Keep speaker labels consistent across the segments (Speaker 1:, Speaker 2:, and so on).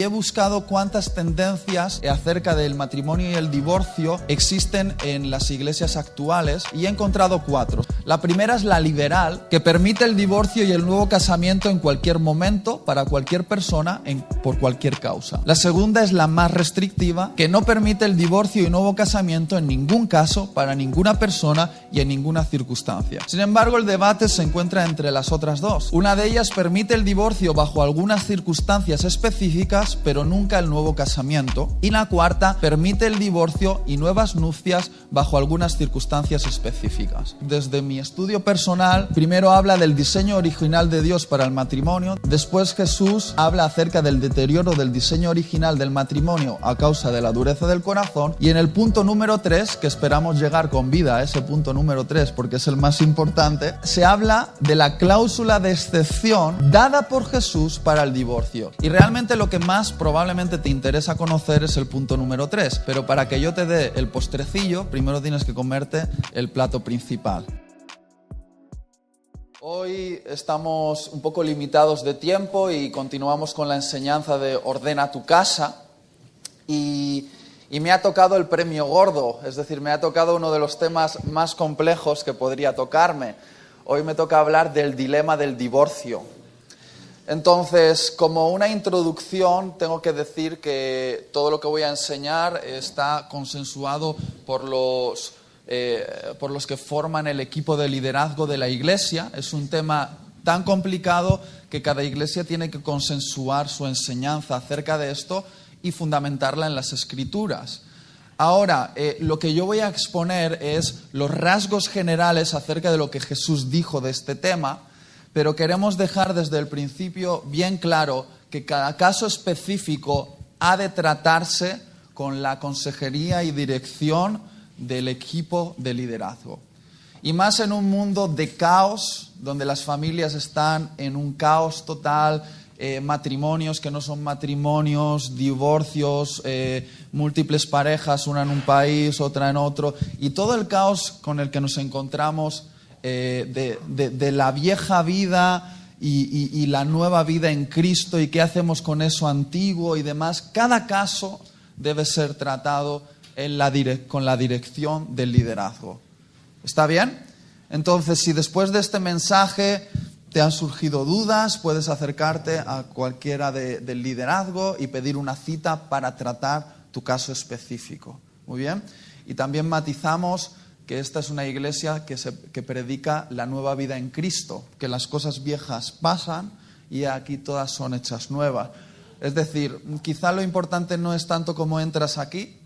Speaker 1: buscado cuántas tendencias acerca del matrimonio y el divorcio existen en las iglesias actuales y he encontrado 4. La primera es la liberal, que permite el divorcio y el nuevo casamiento en cualquier momento, para cualquier persona, por cualquier causa. La segunda es la más restrictiva, que no permite el divorcio y nuevo casamiento en ningún caso, para ninguna persona y en ninguna circunstancia. Sin embargo, el debate se encuentra entre las otras dos. Una de ellas permite el divorcio bajo algunas circunstancias específicas, pero nunca el nuevo casamiento. Y la cuarta permite el divorcio y nuevas nupcias bajo algunas circunstancias específicas. Desde mi estudio personal, primero habla del diseño original de Dios para el matrimonio. Después Jesús habla acerca del deterioro del diseño original del matrimonio a causa de la dureza del corazón. Y en el punto número 3, que esperamos llegar con vida a ese punto número 3 porque es el más importante, se habla de la cláusula de excepción dada por Jesús para el divorcio. Y realmente lo que más probablemente te interesa conocer es el punto número 3, pero para que yo te dé el postrecillo, primero tienes que comerte el plato principal. Hoy estamos un poco limitados de tiempo y continuamos con la enseñanza de Ordena tu casa y me ha tocado el premio gordo, es decir, me ha tocado uno de los temas más complejos que podría tocarme. Hoy me toca hablar del dilema del divorcio. Entonces, como una introducción, tengo que decir que todo lo que voy a enseñar está consensuado por los que forman el equipo de liderazgo de la iglesia. Es un tema tan complicado que cada iglesia tiene que consensuar su enseñanza acerca de esto y fundamentarla en las Escrituras. Ahora, lo que yo voy a exponer es los rasgos generales acerca de lo que Jesús dijo de este tema, pero queremos dejar desde el principio bien claro que cada caso específico ha de tratarse con la consejería y dirección del equipo de liderazgo. Y más en un mundo de caos, donde las familias están en un caos total, matrimonios que no son matrimonios, divorcios, múltiples parejas, una en un país, otra en otro, y todo el caos con el que nos encontramos de la vieja vida y la nueva vida en Cristo y qué hacemos con eso antiguo y demás. Cada caso debe ser tratado con la dirección del liderazgo. ¿Está bien? Entonces, si después de este mensaje te han surgido dudas, puedes acercarte a cualquiera del liderazgo y pedir una cita para tratar tu caso específico. Muy bien. Y también matizamos que esta es una iglesia que predica la nueva vida en Cristo, que las cosas viejas pasan y aquí todas son hechas nuevas. Es decir, quizá lo importante no es tanto cómo entras aquí,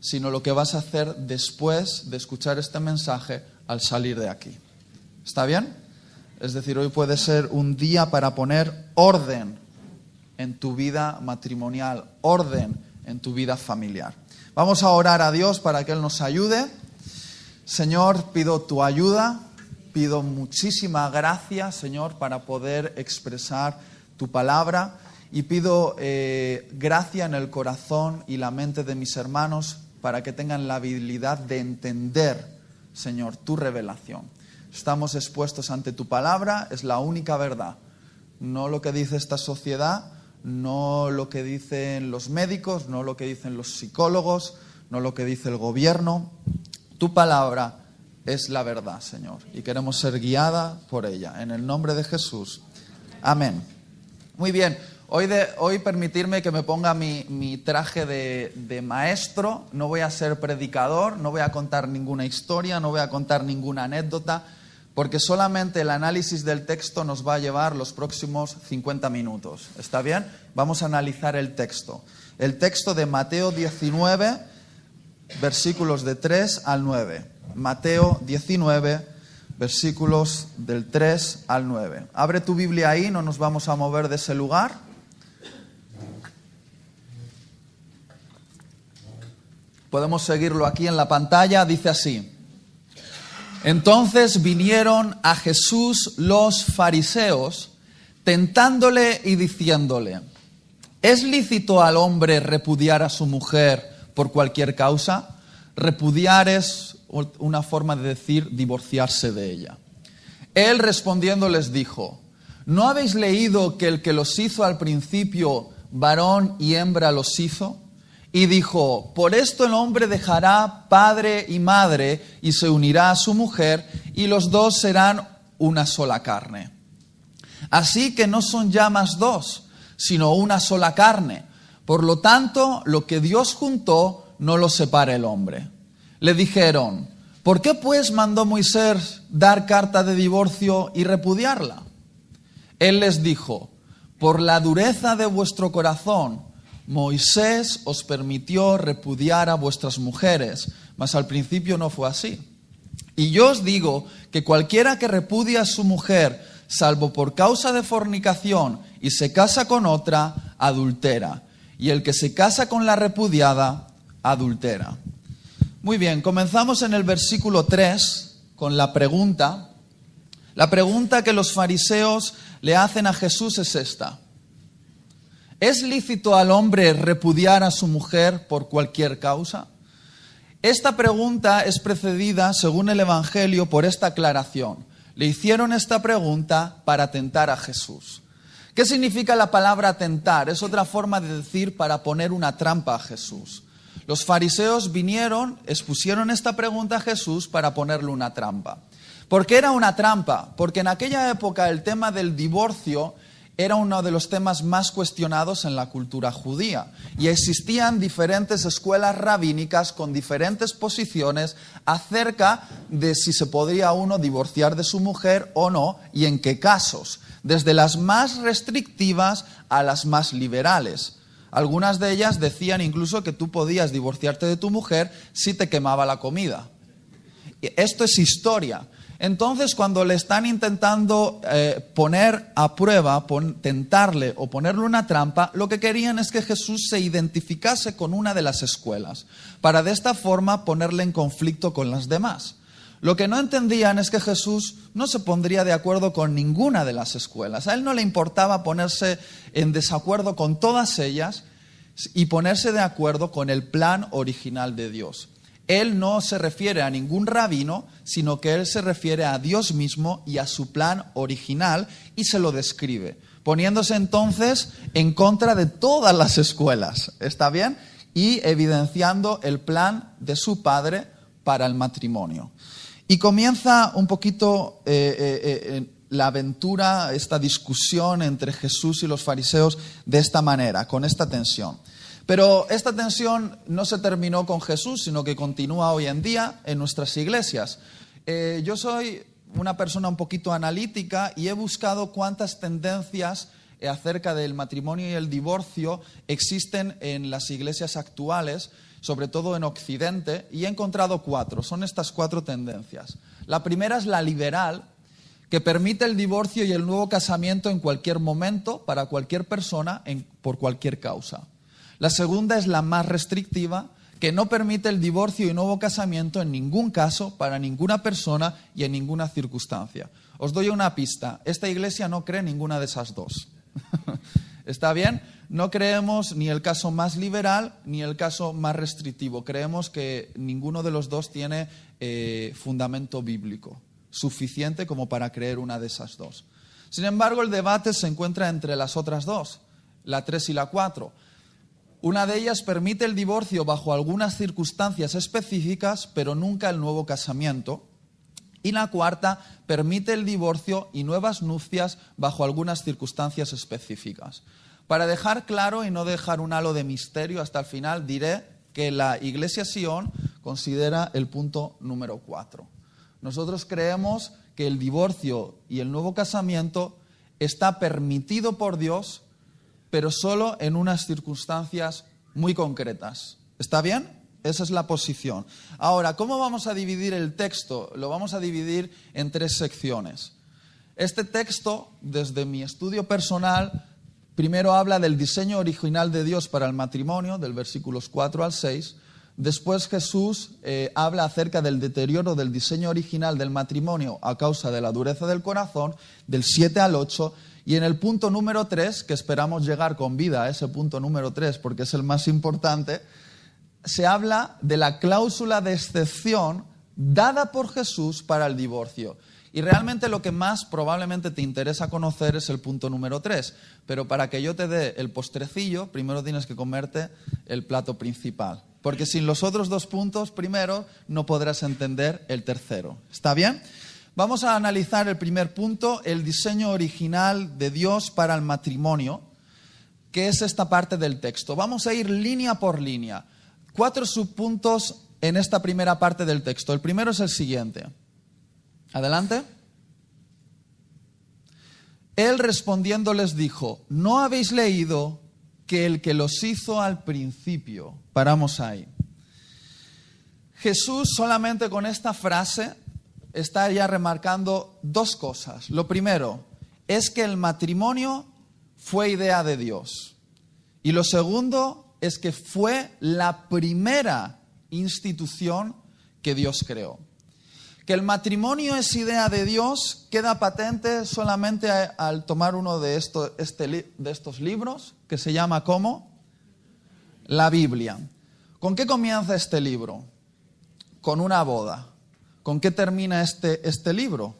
Speaker 1: sino lo que vas a hacer después de escuchar este mensaje al salir de aquí. ¿Está bien? Es decir, hoy puede ser un día para poner orden en tu vida matrimonial, orden en tu vida familiar. Vamos a orar a Dios para que Él nos ayude. Señor, pido tu ayuda, pido muchísima gracia, Señor, para poder expresar tu palabra y pido gracia en el corazón y la mente de mis hermanos para que tengan la habilidad de entender, Señor, tu revelación. Estamos expuestos ante tu palabra, es la única verdad. No lo que dice esta sociedad, no lo que dicen los médicos, no lo que dicen los psicólogos, no lo que dice el gobierno. Tu palabra es la verdad, Señor, y queremos ser guiada por ella. En el nombre de Jesús. Amén. Muy bien. Hoy permitirme que me ponga mi traje de maestro. No voy a ser predicador, no voy a contar ninguna historia, no voy a contar ninguna anécdota, porque solamente el análisis del texto nos va a llevar los próximos 50 minutos. ¿Está bien? Vamos a analizar el texto. El texto de Mateo 19, versículos de 3 al 9. Mateo 19, versículos del 3 al 9. Abre tu Biblia ahí, no nos vamos a mover de ese lugar. Podemos seguirlo aquí en la pantalla, dice así. Entonces vinieron a Jesús los fariseos, tentándole y diciéndole: ¿es lícito al hombre repudiar a su mujer por cualquier causa? Repudiar es una forma de decir divorciarse de ella. Él respondiendo les dijo: ¿no habéis leído que el que los hizo al principio varón y hembra los hizo. Y dijo, por esto el hombre dejará padre y madre y se unirá a su mujer y los dos serán una sola carne. Así que no son ya más dos, sino una sola carne. Por lo tanto, lo que Dios juntó, no lo separa el hombre. Le dijeron, ¿por qué pues mandó Moisés dar carta de divorcio y repudiarla? Él les dijo, por la dureza de vuestro corazón, Moisés os permitió repudiar a vuestras mujeres, mas al principio no fue así. Y yo os digo que cualquiera que repudia a su mujer, salvo por causa de fornicación, y se casa con otra, adultera. Y el que se casa con la repudiada, adultera. Muy bien, comenzamos en el versículo 3 con la pregunta. La pregunta que los fariseos le hacen a Jesús es esta. ¿Es lícito al hombre repudiar a su mujer por cualquier causa? Esta pregunta es precedida, según el Evangelio, por esta aclaración. Le hicieron esta pregunta para tentar a Jesús. ¿Qué significa la palabra tentar? Es otra forma de decir para poner una trampa a Jesús. Los fariseos vinieron, expusieron esta pregunta a Jesús para ponerle una trampa. ¿Por qué era una trampa? Porque en aquella época el tema del divorcio era uno de los temas más cuestionados en la cultura judía. Y existían diferentes escuelas rabínicas con diferentes posiciones acerca de si se podría uno divorciar de su mujer o no y en qué casos. Desde las más restrictivas a las más liberales. Algunas de ellas decían incluso que tú podías divorciarte de tu mujer si te quemaba la comida. Esto es historia. Entonces, cuando le están intentando poner a prueba, tentarle o ponerle una trampa, lo que querían es que Jesús se identificase con una de las escuelas, para de esta forma ponerle en conflicto con las demás. Lo que no entendían es que Jesús no se pondría de acuerdo con ninguna de las escuelas. A él no le importaba ponerse en desacuerdo con todas ellas y ponerse de acuerdo con el plan original de Dios. Él no se refiere a ningún rabino, sino que él se refiere a Dios mismo y a su plan original y se lo describe, poniéndose entonces en contra de todas las escuelas, ¿está bien? Y evidenciando el plan de su Padre para el matrimonio. Y comienza un poquito la aventura, esta discusión entre Jesús y los fariseos de esta manera, con esta tensión. Pero esta tensión no se terminó con Jesús, sino que continúa hoy en día en nuestras iglesias. Yo soy una persona un poquito analítica y he buscado cuántas tendencias acerca del matrimonio y el divorcio existen en las iglesias actuales, sobre todo en Occidente, y he encontrado 4. Son estas 4 tendencias. La primera es la liberal, que permite el divorcio y el nuevo casamiento en cualquier momento, para cualquier persona, por cualquier causa. La segunda es la más restrictiva, que no permite el divorcio y nuevo casamiento en ningún caso, para ninguna persona y en ninguna circunstancia. Os doy una pista, esta iglesia no cree ninguna de esas 2. ¿Está bien? No creemos ni el caso más liberal ni el caso más restrictivo. Creemos que ninguno de los 2 tiene fundamento bíblico suficiente como para creer una de esas 2. Sin embargo, el debate se encuentra entre las otras 2, la 3 y la 4. Una de ellas permite el divorcio bajo algunas circunstancias específicas, pero nunca el nuevo casamiento. Y la cuarta permite el divorcio y nuevas nupcias bajo algunas circunstancias específicas. Para dejar claro y no dejar un halo de misterio hasta el final, diré que la Iglesia Sion considera el punto número 4. Nosotros creemos que el divorcio y el nuevo casamiento está permitido por Dios, pero solo en unas circunstancias muy concretas. ¿Está bien? Esa es la posición. Ahora, ¿cómo vamos a dividir el texto? Lo vamos a dividir en 3 secciones. Este texto, desde mi estudio personal, primero habla del diseño original de Dios para el matrimonio, del versículos 4 al 6. Después Jesús habla acerca del deterioro del diseño original del matrimonio a causa de la dureza del corazón, del 7 al 8. Y en el punto número 3, que esperamos llegar con vida a ese punto número 3 porque es el más importante, se habla de la cláusula de excepción dada por Jesús para el divorcio. Y realmente lo que más probablemente te interesa conocer es el punto número 3. Pero para que yo te dé el postrecillo, primero tienes que comerte el plato principal. Porque sin los otros 2 puntos primero no podrás entender el tercero. ¿Está bien? Vamos a analizar el primer punto, el diseño original de Dios para el matrimonio, que es esta parte del texto. Vamos a ir línea por línea. 4 subpuntos en esta primera parte del texto. El primero es el siguiente. Adelante. Él respondiendo les dijo, ¿no habéis leído que el que los hizo al principio? Paramos ahí. Jesús solamente con esta frase está ya remarcando 2 cosas. Lo primero es que el matrimonio fue idea de Dios. Y lo segundo es que fue la primera institución que Dios creó. Que el matrimonio es idea de Dios queda patente solamente al tomar uno de estos libros, que se llama ¿cómo? La Biblia. ¿Con qué comienza este libro? Con una boda. ¿Con qué termina este libro?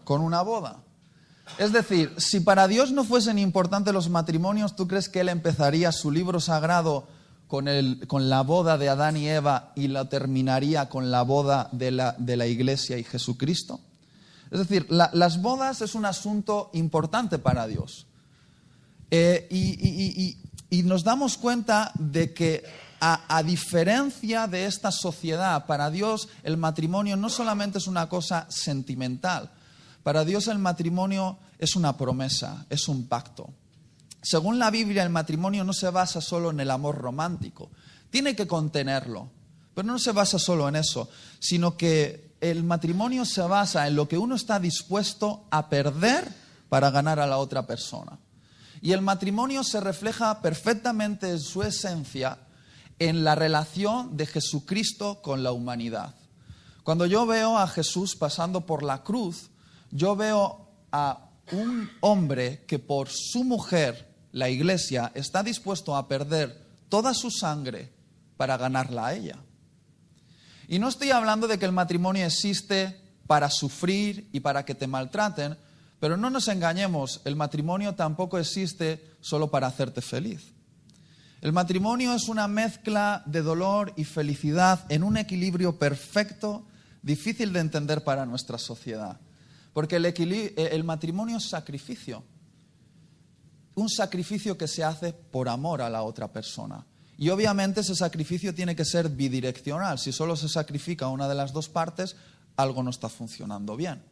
Speaker 1: Con una boda. Es decir, si para Dios no fuesen importantes los matrimonios, ¿tú crees que Él empezaría su libro sagrado con la boda de Adán y Eva y la terminaría con la boda de la Iglesia y Jesucristo? Es decir, las bodas es un asunto importante para Dios. Y nos damos cuenta de que a diferencia de esta sociedad, para Dios el matrimonio no solamente es una cosa sentimental. Para Dios el matrimonio es una promesa, es un pacto. Según la Biblia, el matrimonio no se basa solo en el amor romántico. Tiene que contenerlo, pero no se basa solo en eso, sino que el matrimonio se basa en lo que uno está dispuesto a perder para ganar a la otra persona. Y el matrimonio se refleja perfectamente en su esencia en la relación de Jesucristo con la humanidad. Cuando yo veo a Jesús pasando por la cruz, yo veo a un hombre que por su mujer, la Iglesia, está dispuesto a perder toda su sangre para ganarla a ella. Y no estoy hablando de que el matrimonio existe para sufrir y para que te maltraten, pero no nos engañemos, el matrimonio tampoco existe solo para hacerte feliz. El matrimonio es una mezcla de dolor y felicidad en un equilibrio perfecto, difícil de entender para nuestra sociedad. Porque el matrimonio es sacrificio. Un sacrificio que se hace por amor a la otra persona. Y obviamente ese sacrificio tiene que ser bidireccional. Si solo se sacrifica una de las 2 partes, algo no está funcionando bien.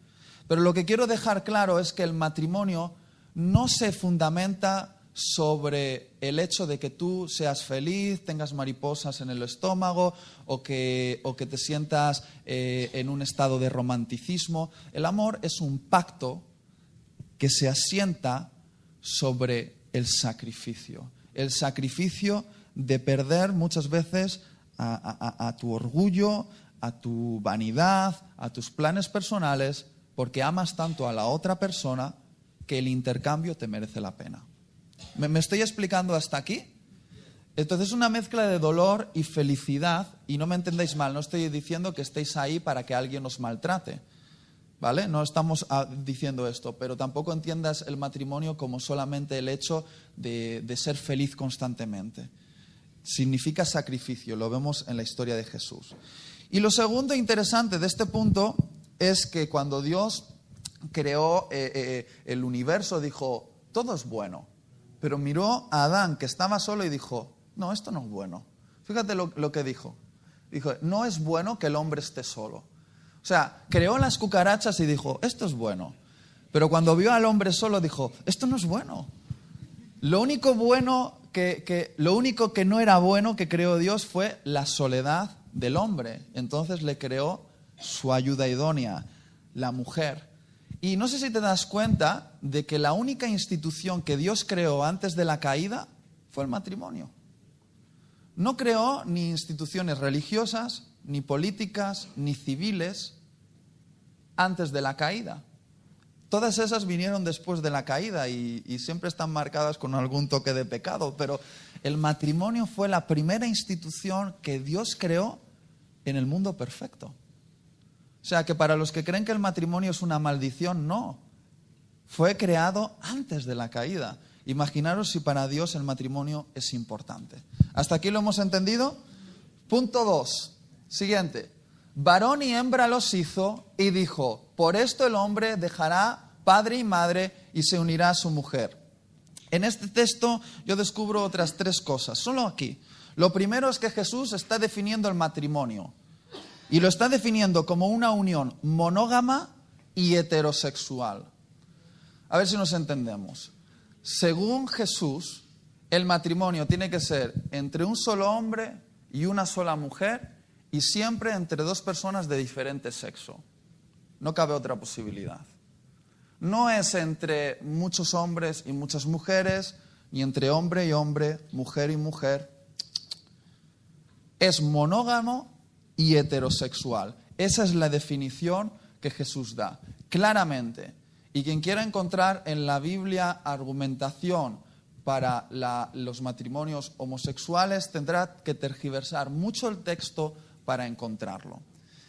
Speaker 1: Pero lo que quiero dejar claro es que el matrimonio no se fundamenta sobre el hecho de que tú seas feliz, tengas mariposas en el estómago o que te sientas en un estado de romanticismo. El amor es un pacto que se asienta sobre el sacrificio. El sacrificio de perder muchas veces a tu orgullo, a tu vanidad, a tus planes personales, porque amas tanto a la otra persona que el intercambio te merece la pena. ¿Me estoy explicando hasta aquí? Entonces es una mezcla de dolor y felicidad, y no me entendéis mal, no estoy diciendo que estéis ahí para que alguien os maltrate, ¿vale? No estamos diciendo esto, pero tampoco entiendas el matrimonio como solamente el hecho de ser feliz constantemente. Significa sacrificio, lo vemos en la historia de Jesús. Y lo segundo interesante de este punto es que cuando Dios creó el universo, dijo, todo es bueno. Pero miró a Adán, que estaba solo, y dijo, no, esto no es bueno. Fíjate lo que dijo. Dijo, no es bueno que el hombre esté solo. O sea, creó las cucarachas y dijo, esto es bueno. Pero cuando vio al hombre solo, dijo, esto no es bueno. Lo único que no era bueno que creó Dios fue la soledad del hombre. Entonces le creó su ayuda idónea, la mujer. Y no sé si te das cuenta de que la única institución que Dios creó antes de la caída fue el matrimonio. No creó ni instituciones religiosas, ni políticas, ni civiles antes de la caída. Todas esas vinieron después de la caída y siempre están marcadas con algún toque de pecado, pero el matrimonio fue la primera institución que Dios creó en el mundo perfecto. sea que para los que creen que el matrimonio es una maldición, no. Fue creado antes de la caída. Imaginaros si para Dios el matrimonio es importante. ¿Hasta aquí lo hemos entendido? Punto 2. Siguiente. Varón y hembra los hizo y dijo, por esto el hombre dejará padre y madre y se unirá a su mujer. En este texto yo descubro otras 3 cosas, solo aquí. Lo primero es que Jesús está definiendo el matrimonio y lo está definiendo como una unión monógama y heterosexual. A ver si nos entendemos. Según Jesús, el matrimonio tiene que ser entre un solo hombre y una sola mujer y siempre entre 2 personas de diferente sexo. No cabe otra posibilidad. No es entre muchos hombres y muchas mujeres, ni entre hombre y hombre, mujer y mujer. Es monógamo y heterosexual. Esa es la definición que Jesús da, claramente. Y quien quiera encontrar en la Biblia argumentación para los matrimonios homosexuales tendrá que tergiversar mucho el texto para encontrarlo.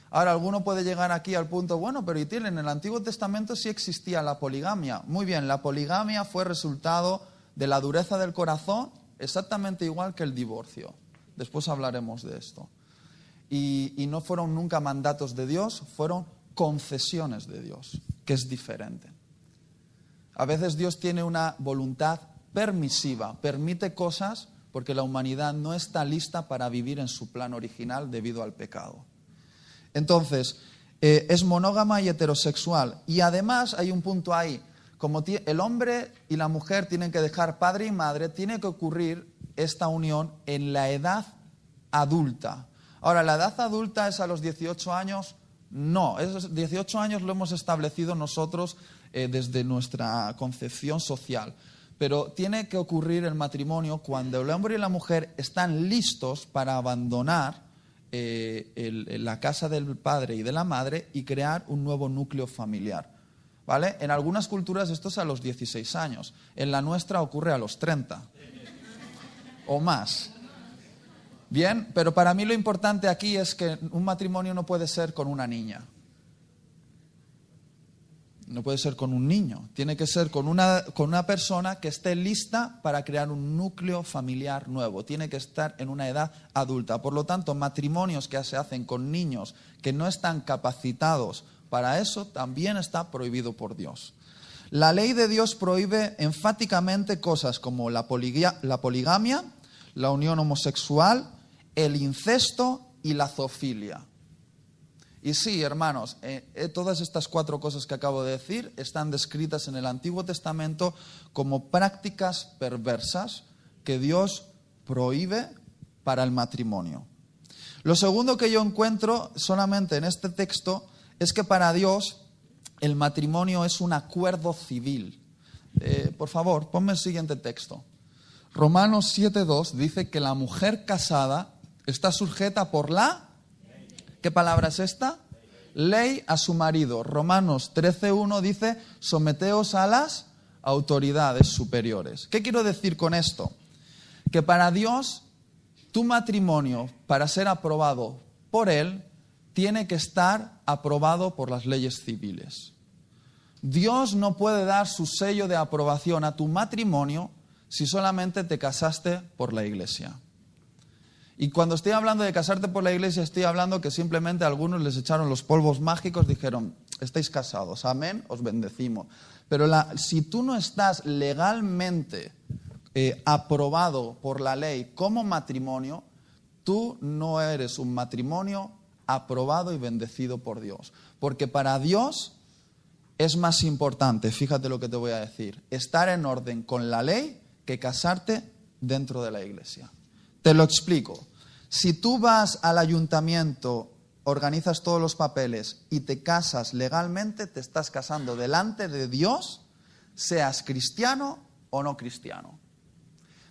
Speaker 1: Ahora, alguno puede llegar aquí al punto, bueno, pero en el Antiguo Testamento sí existía la poligamia. Muy bien, la poligamia fue resultado de la dureza del corazón, exactamente igual que el divorcio. Después hablaremos de esto. Y no fueron nunca mandatos de Dios, fueron concesiones de Dios, que es diferente. A veces Dios tiene una voluntad permisiva, permite cosas porque la humanidad no está lista para vivir en su plan original debido al pecado. Entonces, es monógama y heterosexual. Y además hay un punto ahí, como el hombre y la mujer tienen que dejar padre y madre, tiene que ocurrir esta unión en la edad adulta. Ahora, ¿la edad adulta es a los 18 años? No, esos 18 años lo hemos establecido nosotros desde nuestra concepción social. Pero tiene que ocurrir el matrimonio cuando el hombre y la mujer están listos para abandonar la casa del padre y de la madre y crear un nuevo núcleo familiar. ¿Vale? En algunas culturas esto es a los 16 años. En la nuestra ocurre a los 30 o más. Bien, pero para mí lo importante aquí es que un matrimonio no puede ser con una niña. No puede ser con un niño. Tiene que ser con una persona que esté lista para crear un núcleo familiar nuevo. Tiene que estar en una edad adulta. Por lo tanto, matrimonios que se hacen con niños que no están capacitados para eso también está prohibido por Dios. La ley de Dios prohíbe enfáticamente cosas como la poligamia, la unión homosexual, el incesto y la zoofilia. Y sí, hermanos, todas estas 4 cosas que acabo de decir están descritas en el Antiguo Testamento como prácticas perversas que Dios prohíbe para el matrimonio. Lo segundo que yo encuentro solamente en este texto es que para Dios el matrimonio es un acuerdo civil. Por favor, ponme el siguiente texto. Romanos 7:2 dice que la mujer casada está sujeta por la... ¿Qué palabra es esta? Ley a su marido. Romanos 13:1 dice, someteos a las autoridades superiores. ¿Qué quiero decir con esto? Que para Dios, tu matrimonio, para ser aprobado por Él, tiene que estar aprobado por las leyes civiles. Dios no puede dar su sello de aprobación a tu matrimonio si solamente te casaste por la iglesia. Y cuando estoy hablando de casarte por la iglesia, estoy hablando que simplemente a algunos les echaron los polvos mágicos, dijeron, estáis casados, amén, os bendecimos. Pero si tú no estás legalmente aprobado por la ley como matrimonio, tú no eres un matrimonio aprobado y bendecido por Dios. Porque para Dios es más importante, fíjate lo que te voy a decir, estar en orden con la ley que casarte dentro de la iglesia. Te lo explico. Si tú vas al ayuntamiento, organizas todos los papeles y te casas legalmente, te estás casando delante de Dios, seas cristiano o no cristiano.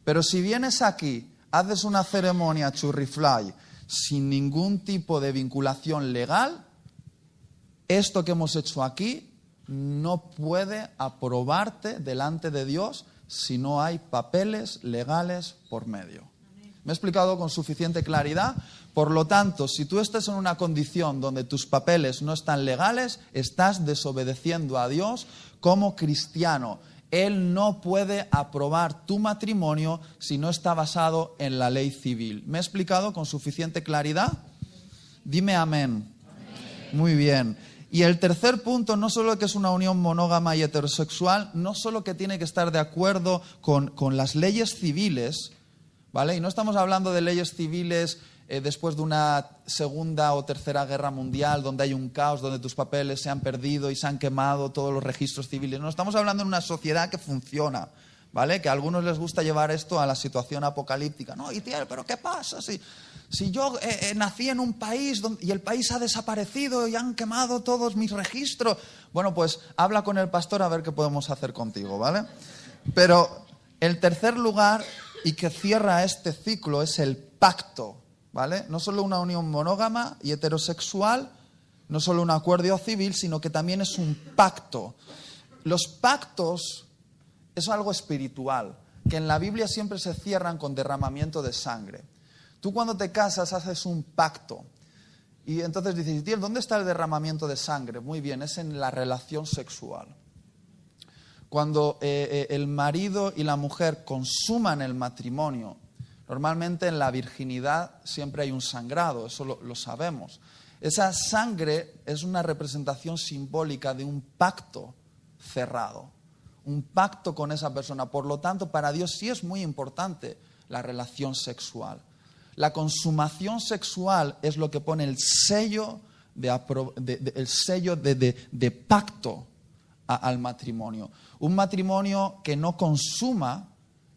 Speaker 1: Pero si vienes aquí, haces una ceremonia churrifly sin ningún tipo de vinculación legal, esto que hemos hecho aquí no puede aprobarte delante de Dios si no hay papeles legales por medio. ¿Me he explicado con suficiente claridad? Por lo tanto, si tú estás en una condición donde tus papeles no están legales, estás desobedeciendo a Dios como cristiano. Él no puede aprobar tu matrimonio si no está basado en la ley civil. ¿Me he explicado con suficiente claridad? Dime amén. Muy bien. Y el tercer punto, no solo que es una unión monógama y heterosexual, no solo que tiene que estar de acuerdo con las leyes civiles, ¿vale? Y no estamos hablando de leyes civiles después de una segunda o tercera guerra mundial, donde hay un caos, donde tus papeles se han perdido y se han quemado todos los registros civiles. No, estamos hablando de una sociedad que funciona, ¿vale? Que a algunos les gusta llevar esto a la situación apocalíptica. No, y tío, pero ¿qué pasa si yo nací en un país y el país ha desaparecido y han quemado todos mis registros? Bueno, pues habla con el pastor a ver qué podemos hacer contigo, ¿vale? Pero el tercer lugar, y que cierra este ciclo, es el pacto, ¿vale? No solo una unión monógama y heterosexual, no solo un acuerdo civil, sino que también es un pacto. Los pactos es algo espiritual, que en la Biblia siempre se cierran con derramamiento de sangre. Tú cuando te casas haces un pacto y entonces dices, tío, ¿dónde está el derramamiento de sangre? Muy bien, es en la relación sexual. Cuando el marido y la mujer consuman el matrimonio, normalmente en la virginidad siempre hay un sangrado, eso lo sabemos. Esa sangre es una representación simbólica de un pacto cerrado, un pacto con esa persona. Por lo tanto, para Dios sí es muy importante la relación sexual. La consumación sexual es lo que pone el sello de pacto al matrimonio. Un matrimonio que no consuma,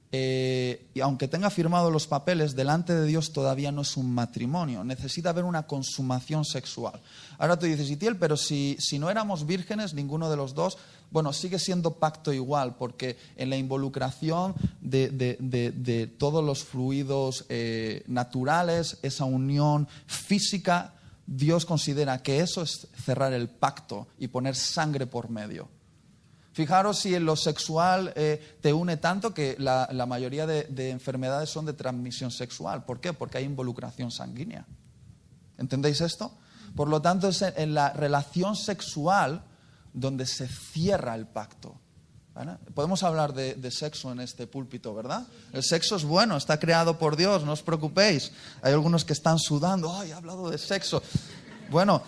Speaker 1: y aunque tenga firmado los papeles, delante de Dios todavía no es un matrimonio. Necesita haber una consumación sexual. Ahora tú dices, Itiel, pero si no éramos vírgenes, ninguno de los dos, bueno, sigue siendo pacto igual, porque en la involucración de todos los fluidos naturales, esa unión física, Dios considera que eso es cerrar el pacto y poner sangre por medio. Fijaros si en lo sexual te une tanto que la mayoría de enfermedades son de transmisión sexual. ¿Por qué? Porque hay involucración sanguínea. ¿Entendéis esto? Por lo tanto, es en la relación sexual donde se cierra el pacto. ¿Vale? Podemos hablar de sexo en este púlpito, ¿verdad? El sexo es bueno, está creado por Dios, no os preocupéis. Hay algunos que están sudando, ¡ay, he hablado de sexo! Bueno,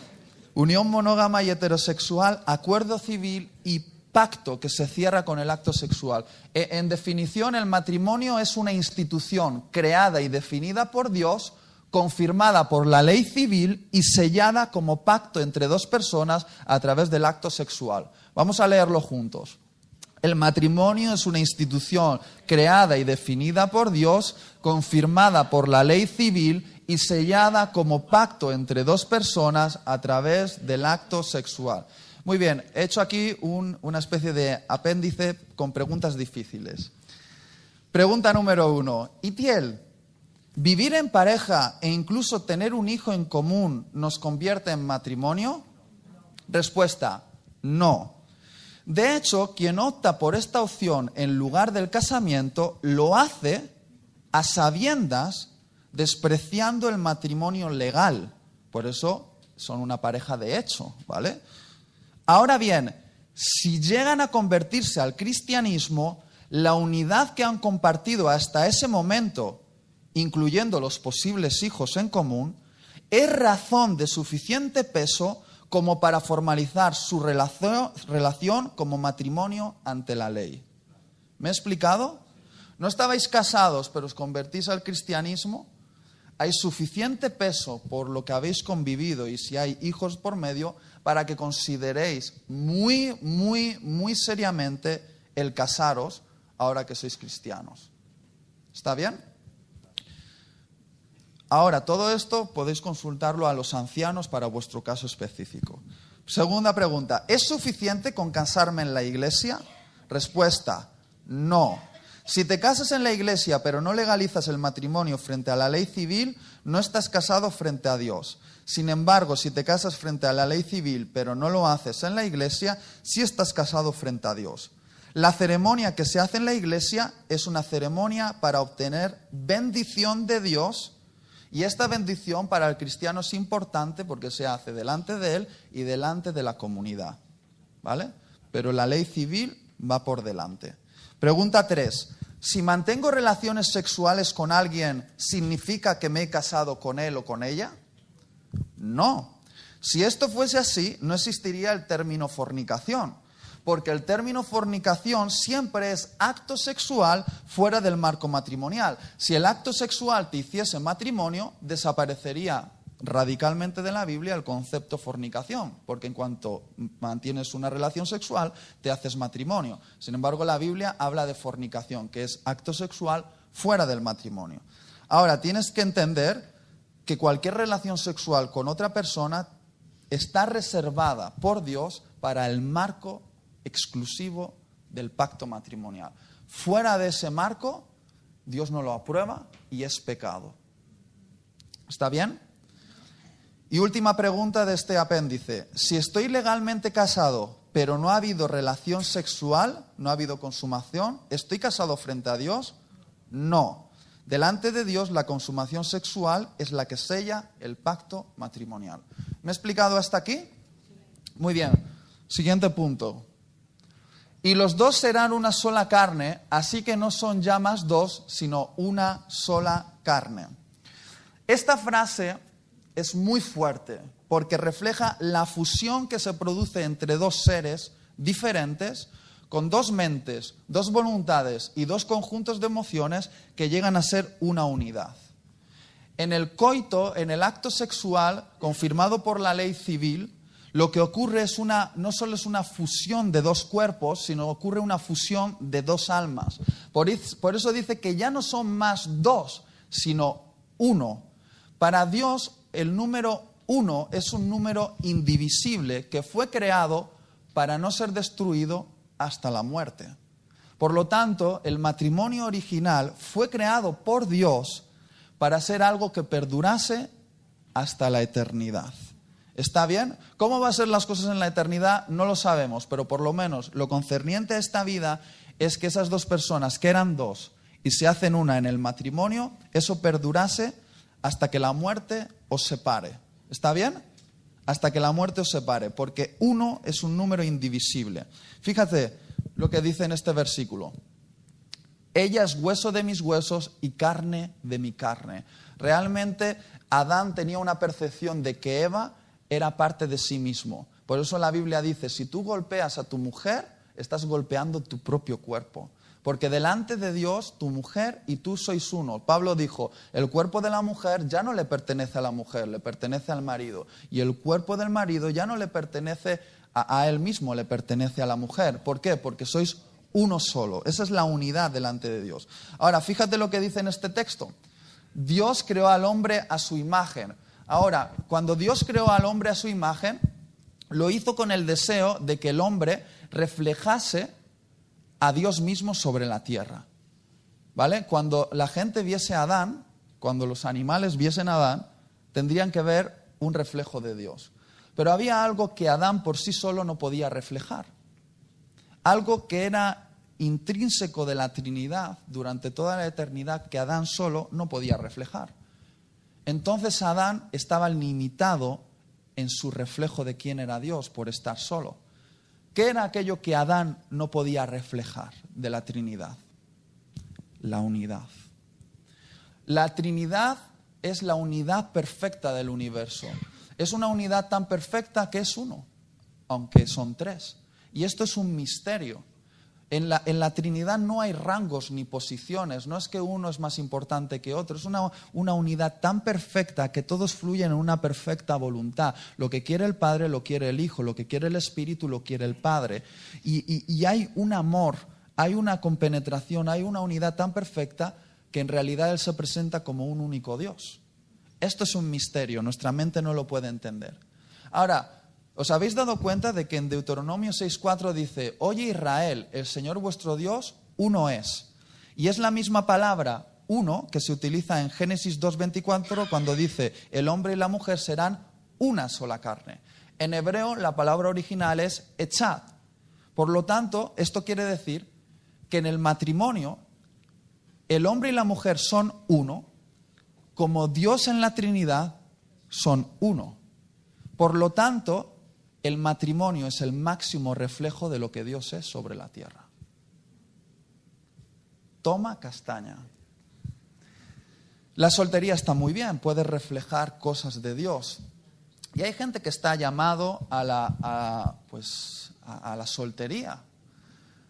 Speaker 1: unión monógama y heterosexual, acuerdo civil y pacto que se cierra con el acto sexual. En definición, el matrimonio es una institución creada y definida por Dios, confirmada por la ley civil y sellada como pacto entre dos personas a través del acto sexual. Vamos a leerlo juntos. El matrimonio es una institución creada y definida por Dios, confirmada por la ley civil y sellada como pacto entre dos personas a través del acto sexual. Muy bien, he hecho aquí una especie de apéndice con preguntas difíciles. Pregunta número 1. Itiel, ¿vivir en pareja e incluso tener un hijo en común nos convierte en matrimonio? Respuesta, no. De hecho, quien opta por esta opción en lugar del casamiento lo hace a sabiendas, despreciando el matrimonio legal. Por eso son una pareja de hecho, ¿vale? Ahora bien, si llegan a convertirse al cristianismo, la unidad que han compartido hasta ese momento, incluyendo los posibles hijos en común, es razón de suficiente peso como para formalizar su relación como matrimonio ante la ley. ¿Me he explicado? No estabais casados, pero os convertís al cristianismo. Hay suficiente peso por lo que habéis convivido y si hay hijos por medio para que consideréis muy, muy, muy seriamente el casaros ahora que sois cristianos. ¿Está bien? Ahora, todo esto podéis consultarlo a los ancianos para vuestro caso específico. Segunda pregunta, ¿es suficiente con casarme en la iglesia? Respuesta, no. Si te casas en la iglesia pero no legalizas el matrimonio frente a la ley civil, no estás casado frente a Dios. Sin embargo, si te casas frente a la ley civil pero no lo haces en la iglesia, sí estás casado frente a Dios. La ceremonia que se hace en la iglesia es una ceremonia para obtener bendición de Dios, y esta bendición para el cristiano es importante porque se hace delante de él y delante de la comunidad, ¿vale? Pero la ley civil va por delante. Pregunta 3. Si mantengo relaciones sexuales con alguien, ¿significa que me he casado con él o con ella? No. Si esto fuese así, no existiría el término fornicación, porque el término fornicación siempre es acto sexual fuera del marco matrimonial. Si el acto sexual te hiciese matrimonio, desaparecería radicalmente de la Biblia el concepto fornicación, porque en cuanto mantienes una relación sexual, te haces matrimonio. Sin embargo, la Biblia habla de fornicación, que es acto sexual fuera del matrimonio. Ahora, tienes que entender que cualquier relación sexual con otra persona está reservada por Dios para el marco exclusivo del pacto matrimonial. Fuera de ese marco, Dios no lo aprueba y es pecado. ¿Está bien? Y última pregunta de este apéndice. Si estoy legalmente casado, pero no ha habido relación sexual, no ha habido consumación, ¿estoy casado frente a Dios? No. Delante de Dios, la consumación sexual es la que sella el pacto matrimonial. ¿Me he explicado hasta aquí? Muy bien. Siguiente punto. Y los dos serán una sola carne, así que no son ya más dos, sino una sola carne. Esta frase es muy fuerte porque refleja la fusión que se produce entre dos seres diferentes, con dos mentes, dos voluntades y dos conjuntos de emociones que llegan a ser una unidad. En el coito, en el acto sexual, confirmado por la ley civil, lo que ocurre es no solo es una fusión de dos cuerpos, sino ocurre una fusión de dos almas. Por eso dice que ya no son más dos, sino uno. Para Dios, el número uno es un número indivisible que fue creado para no ser destruido hasta la muerte. Por lo tanto, el matrimonio original fue creado por Dios para ser algo que perdurase hasta la eternidad. ¿Está bien? ¿Cómo van a ser las cosas en la eternidad? No lo sabemos, pero por lo menos lo concerniente a esta vida es que esas dos personas que eran dos y se hacen una en el matrimonio, eso perdurase hasta que la muerte os separe. ¿Está bien? Hasta que la muerte os separe, porque uno es un número indivisible. Fíjate lo que dice en este versículo. Ella es hueso de mis huesos y carne de mi carne. Realmente Adán tenía una percepción de que Eva era parte de sí mismo. Por eso la Biblia dice, si tú golpeas a tu mujer, estás golpeando tu propio cuerpo. Porque delante de Dios, tu mujer y tú sois uno. Pablo dijo, el cuerpo de la mujer ya no le pertenece a la mujer, le pertenece al marido. Y el cuerpo del marido ya no le pertenece a él mismo, le pertenece a la mujer. ¿Por qué? Porque sois uno solo. Esa es la unidad delante de Dios. Ahora, fíjate lo que dice en este texto. Dios creó al hombre a su imagen. Ahora, cuando Dios creó al hombre a su imagen, lo hizo con el deseo de que el hombre reflejase a Dios mismo sobre la tierra. ¿Vale? Cuando la gente viese a Adán, cuando los animales viesen a Adán, tendrían que ver un reflejo de Dios. Pero había algo que Adán por sí solo no podía reflejar. Algo que era intrínseco de la Trinidad durante toda la eternidad que Adán solo no podía reflejar. Entonces Adán estaba limitado en su reflejo de quién era Dios por estar solo. ¿Qué era aquello que Adán no podía reflejar de la Trinidad? La unidad. La Trinidad es la unidad perfecta del universo. Es una unidad tan perfecta que es uno, aunque son tres. Y esto es un misterio. En la Trinidad no hay rangos ni posiciones, no es que uno es más importante que otro, es una unidad tan perfecta que todos fluyen en una perfecta voluntad. Lo que quiere el Padre lo quiere el Hijo, lo que quiere el Espíritu lo quiere el Padre. Y hay un amor, hay una compenetración, hay una unidad tan perfecta que en realidad Él se presenta como un único Dios. Esto es un misterio, nuestra mente no lo puede entender. Ahora, ¿os habéis dado cuenta de que en Deuteronomio 6:4 dice, oye Israel, el Señor vuestro Dios, uno es? Y es la misma palabra, uno, que se utiliza en Génesis 2:24 cuando dice, el hombre y la mujer serán una sola carne. En hebreo la palabra original es echad. Por lo tanto, esto quiere decir que en el matrimonio el hombre y la mujer son uno, como Dios en la Trinidad son uno. Por lo tanto, el matrimonio es el máximo reflejo de lo que Dios es sobre la tierra. Toma castaña. La soltería está muy bien, puede reflejar cosas de Dios. Y hay gente que está llamado a la soltería.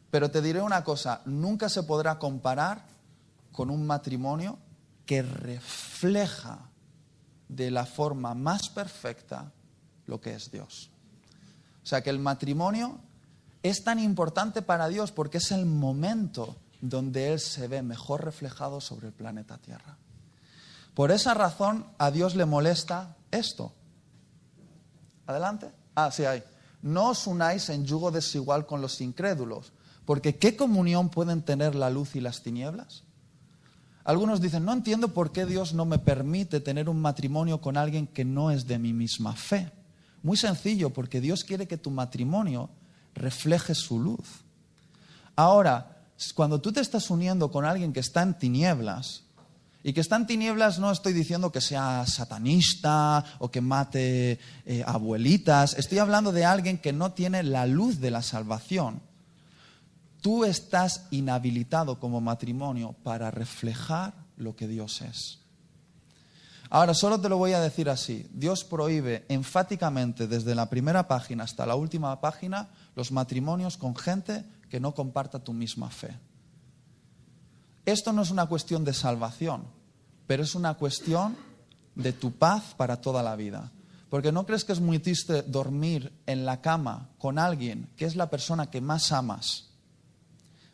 Speaker 1: Pero te diré una cosa, nunca se podrá comparar con un matrimonio que refleja de la forma más perfecta lo que es Dios. O sea que el matrimonio es tan importante para Dios porque es el momento donde Él se ve mejor reflejado sobre el planeta Tierra. Por esa razón a Dios le molesta esto. ¿Adelante? Sí hay. No os unáis en yugo desigual con los incrédulos, porque ¿qué comunión pueden tener la luz y las tinieblas? Algunos dicen, no entiendo por qué Dios no me permite tener un matrimonio con alguien que no es de mi misma fe. Muy sencillo, porque Dios quiere que tu matrimonio refleje su luz. Ahora, cuando tú te estás uniendo con alguien que está en tinieblas, y que está en tinieblas no estoy diciendo que sea satanista o que mate abuelitas, estoy hablando de alguien que no tiene la luz de la salvación. Tú estás inhabilitado como matrimonio para reflejar lo que Dios es. Ahora, solo te lo voy a decir así. Dios prohíbe enfáticamente desde la primera página hasta la última página los matrimonios con gente que no comparta tu misma fe. Esto no es una cuestión de salvación, pero es una cuestión de tu paz para toda la vida. Porque ¿no crees que es muy triste dormir en la cama con alguien que es la persona que más amas,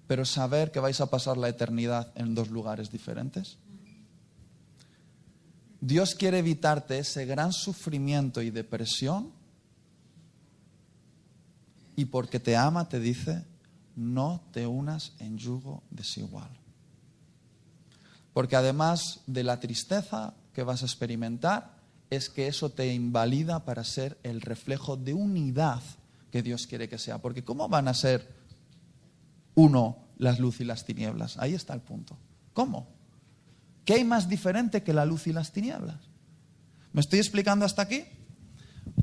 Speaker 1: pero saber que vais a pasar la eternidad en dos lugares diferentes? Dios quiere evitarte ese gran sufrimiento y depresión, y porque te ama te dice, no te unas en yugo desigual. Porque además de la tristeza que vas a experimentar, es que eso te invalida para ser el reflejo de unidad que Dios quiere que sea. Porque ¿cómo van a ser uno las luz y las tinieblas? Ahí está el punto. ¿Cómo? ¿Qué hay más diferente que la luz y las tinieblas? ¿Me estoy explicando hasta aquí?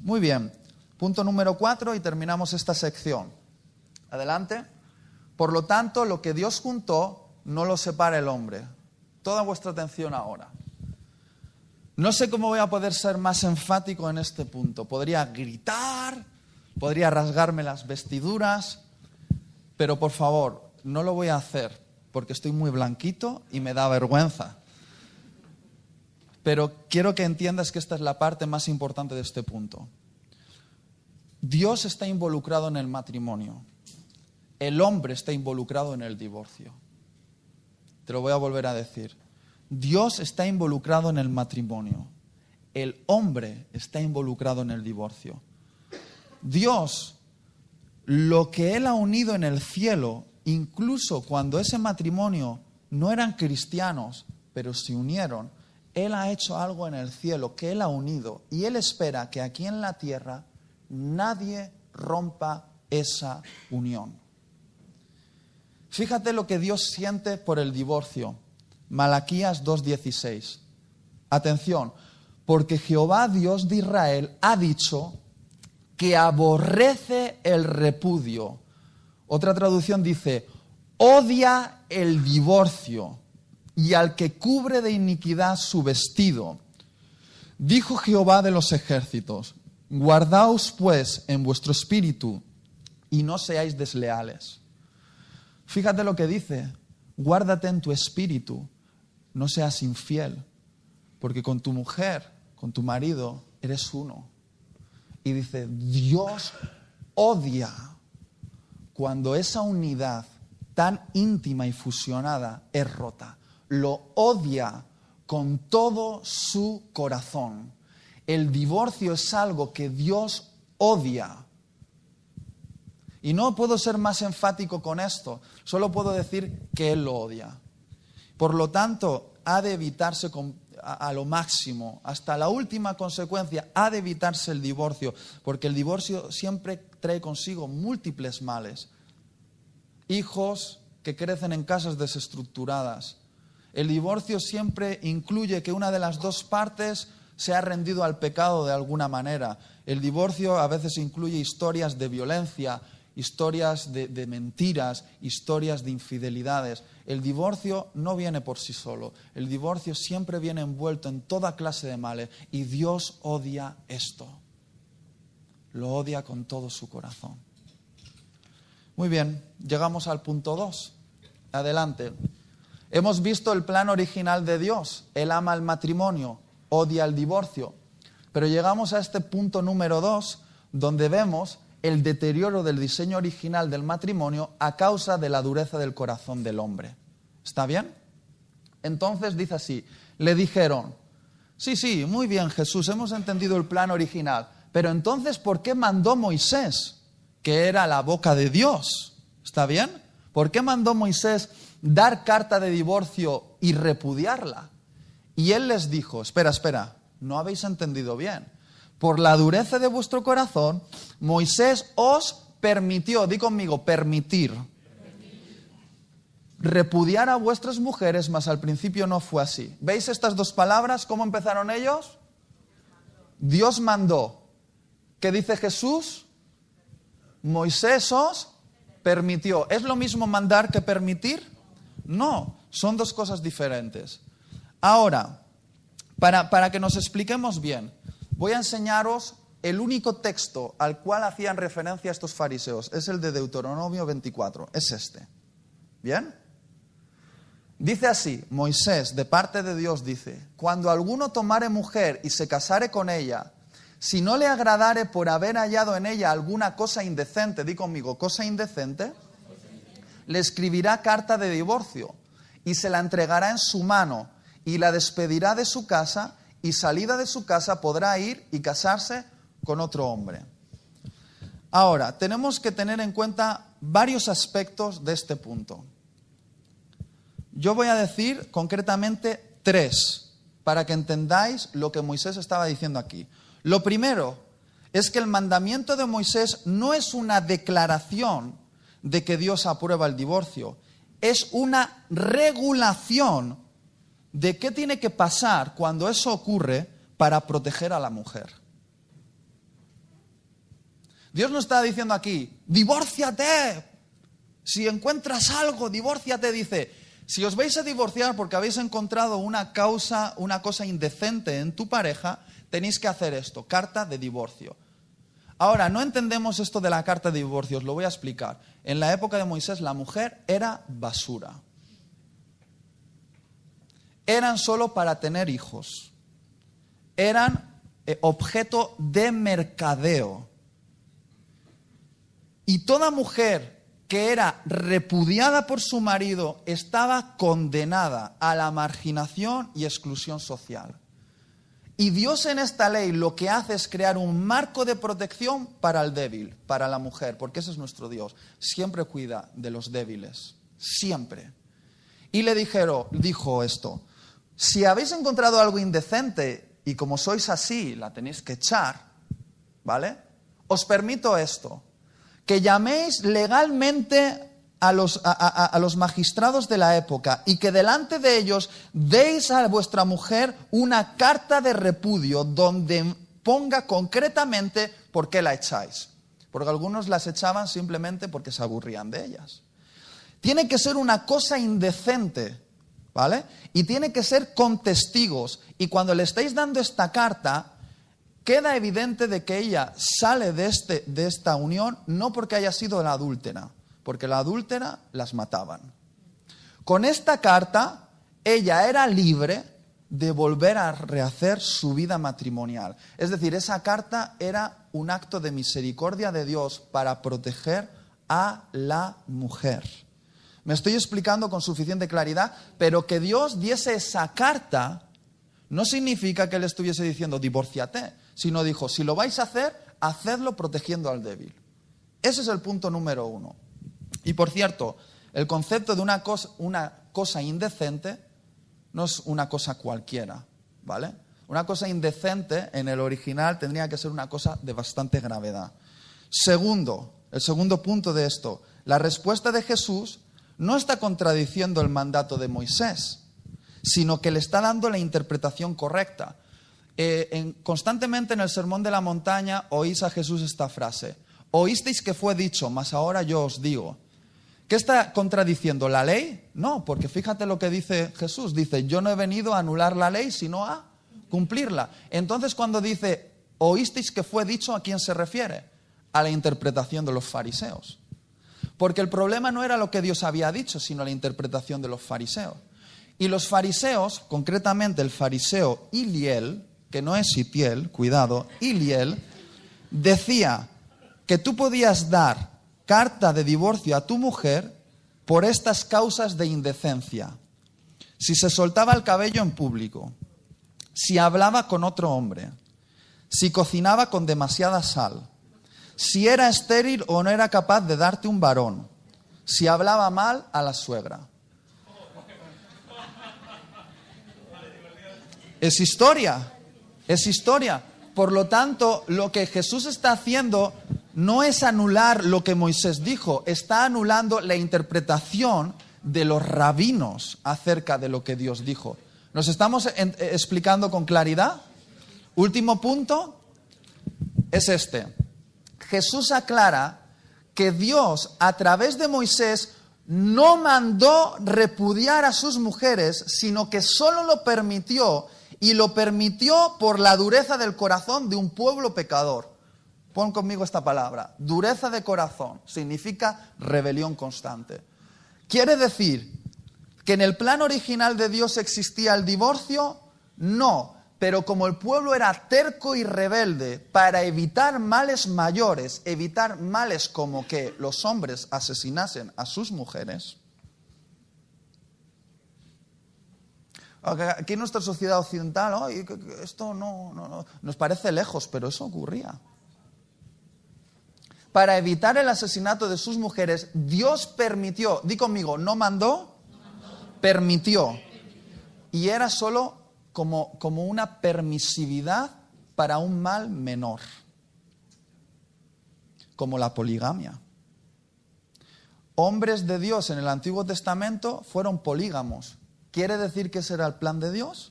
Speaker 1: Muy bien. Punto número 4 y terminamos esta sección. Adelante. Por lo tanto, lo que Dios juntó, no lo separa el hombre. Toda vuestra atención ahora. No sé cómo voy a poder ser más enfático en este punto. Podría gritar, podría rasgarme las vestiduras, pero por favor, no lo voy a hacer porque estoy muy blanquito y me da vergüenza. Pero quiero que entiendas que esta es la parte más importante de este punto. Dios está involucrado en el matrimonio. El hombre está involucrado en el divorcio. Te lo voy a volver a decir. Dios está involucrado en el matrimonio. El hombre está involucrado en el divorcio. Dios, lo que Él ha unido en el cielo, incluso cuando ese matrimonio no eran cristianos, pero se unieron, Él ha hecho algo en el cielo que Él ha unido. Y Él espera que aquí en la tierra nadie rompa esa unión. Fíjate lo que Dios siente por el divorcio. Malaquías 2:16. Atención, porque Jehová Dios de Israel ha dicho que aborrece el repudio. Otra traducción dice, odia el divorcio y al que cubre de iniquidad su vestido. Dijo Jehová de los ejércitos, guardaos pues en vuestro espíritu y no seáis desleales. Fíjate lo que dice, guárdate en tu espíritu, no seas infiel, porque con tu mujer, con tu marido, eres uno. Y dice, Dios odia cuando esa unidad tan íntima y fusionada es rota. Lo odia con todo su corazón. El divorcio es algo que Dios odia. Y no puedo ser más enfático con esto, solo puedo decir que Él lo odia. Por lo tanto, ha de evitarse a lo máximo, hasta la última consecuencia, ha de evitarse el divorcio, porque el divorcio siempre trae consigo múltiples males, hijos que crecen en casas desestructuradas. El divorcio siempre incluye que una de las dos partes se ha rendido al pecado de alguna manera. El divorcio a veces incluye historias de violencia, historias de mentiras, historias de infidelidades. El divorcio no viene por sí solo. El divorcio siempre viene envuelto en toda clase de males y Dios odia esto. Lo odia con todo su corazón. Muy bien, llegamos al punto 2. Adelante. Hemos visto el plan original de Dios. Él ama el matrimonio, odia el divorcio. Pero llegamos a este punto número 2, donde vemos el deterioro del diseño original del matrimonio a causa de la dureza del corazón del hombre. ¿Está bien? Entonces dice así, le dijeron, sí, muy bien Jesús, hemos entendido el plan original, pero entonces ¿por qué mandó Moisés, que era la boca de Dios? ¿Está bien? ¿Por qué mandó Moisés dar carta de divorcio y repudiarla? Y él les dijo, espera, no habéis entendido bien. Por la dureza de vuestro corazón, Moisés os permitió, di conmigo, permitir, repudiar a vuestras mujeres, mas al principio no fue así. ¿Veis estas dos palabras? ¿Cómo empezaron ellos? Dios mandó. ¿Qué dice Jesús? Moisés os permitió. ¿Es lo mismo mandar que permitir? No, son dos cosas diferentes. Ahora, para que nos expliquemos bien, voy a enseñaros el único texto al cual hacían referencia estos fariseos. Es el de Deuteronomio 24, es este. ¿Bien? Dice así, Moisés, de parte de Dios, dice, cuando alguno tomare mujer y se casare con ella, si no le agradare por haber hallado en ella alguna cosa indecente, di conmigo, cosa indecente, le escribirá carta de divorcio y se la entregará en su mano y la despedirá de su casa y salida de su casa podrá ir y casarse con otro hombre. Ahora, tenemos que tener en cuenta varios aspectos de este punto. Yo voy a decir concretamente 3 para que entendáis lo que Moisés estaba diciendo aquí. Lo primero es que el mandamiento de Moisés no es una declaración de que Dios aprueba el divorcio, es una regulación de qué tiene que pasar cuando eso ocurre para proteger a la mujer. Dios no está diciendo aquí, divórciate, si encuentras algo, divórciate, dice, si os vais a divorciar porque habéis encontrado una cosa indecente en tu pareja, tenéis que hacer esto, carta de divorcio. Ahora, no entendemos esto de la carta de divorcio, os lo voy a explicar. En la época de Moisés, la mujer era basura. Eran solo para tener hijos. Eran objeto de mercadeo. Y toda mujer que era repudiada por su marido estaba condenada a la marginación y exclusión social. Y Dios en esta ley lo que hace es crear un marco de protección para el débil, para la mujer, porque ese es nuestro Dios. Siempre cuida de los débiles, siempre. Y dijo esto, si habéis encontrado algo indecente y como sois así, la tenéis que echar, ¿vale? Os permito esto, que llaméis legalmente a los magistrados de la época y que delante de ellos deis a vuestra mujer una carta de repudio donde ponga concretamente por qué la echáis. Porque algunos las echaban simplemente porque se aburrían de ellas. Tiene que ser una cosa indecente, ¿vale? Y tiene que ser con testigos. Y cuando le estáis dando esta carta, queda evidente de que ella sale de esta unión no porque haya sido la adúltera, porque la adúltera las mataban. Con esta carta, ella era libre de volver a rehacer su vida matrimonial. Es decir, esa carta era un acto de misericordia de Dios para proteger a la mujer. Me estoy explicando con suficiente claridad, pero que Dios diese esa carta no significa que Él estuviese diciendo divórciate, sino dijo, si lo vais a hacer, hacedlo protegiendo al débil. Ese es el punto número 1. Y por cierto, el concepto de una cosa indecente no es una cosa cualquiera, ¿vale? Una cosa indecente en el original tendría que ser una cosa de bastante gravedad. Segundo, el segundo punto de esto, La respuesta de Jesús no está contradiciendo el mandato de Moisés, sino que le está dando la interpretación correcta. Constantemente en el Sermón de la Montaña oís a Jesús esta frase: oísteis que fue dicho, mas ahora yo os digo. ¿Qué está contradiciendo? ¿La ley? No, porque fíjate lo que dice Jesús. Dice, yo no he venido a anular la ley, sino a cumplirla. Entonces, cuando dice, oísteis que fue dicho, ¿a quién se refiere? A la interpretación de los fariseos. Porque el problema no era lo que Dios había dicho, sino la interpretación de los fariseos. Y los fariseos, concretamente el fariseo Iliel, que no es Itiel, cuidado, Iliel, decía que tú podías dar carta de divorcio a tu mujer por estas causas de indecencia. Si se soltaba el cabello en público, si hablaba con otro hombre, si cocinaba con demasiada sal, si era estéril o no era capaz de darte un varón, si hablaba mal a la suegra. Es historia, es historia. Por lo tanto, lo que Jesús está haciendo no es anular lo que Moisés dijo, está anulando la interpretación de los rabinos acerca de lo que Dios dijo. ¿Nos estamos explicando con claridad? Último punto es este. Jesús aclara que Dios, a través de Moisés, no mandó repudiar a sus mujeres, sino que solo lo permitió, y lo permitió por la dureza del corazón de un pueblo pecador. Pon conmigo esta palabra. Dureza de corazón significa rebelión constante. ¿Quiere decir que en el plan original de Dios existía el divorcio? No, pero como el pueblo era terco y rebelde, para evitar males mayores, evitar males como que los hombres asesinasen a sus mujeres. Aquí en nuestra sociedad occidental, esto no nos parece lejos, pero eso ocurría. Para evitar el asesinato de sus mujeres, Dios permitió, di conmigo, no mandó, permitió. Y era solo como una permisividad para un mal menor, como la poligamia. Hombres de Dios en el Antiguo Testamento fueron polígamos. ¿Quiere decir que ese era el plan de Dios?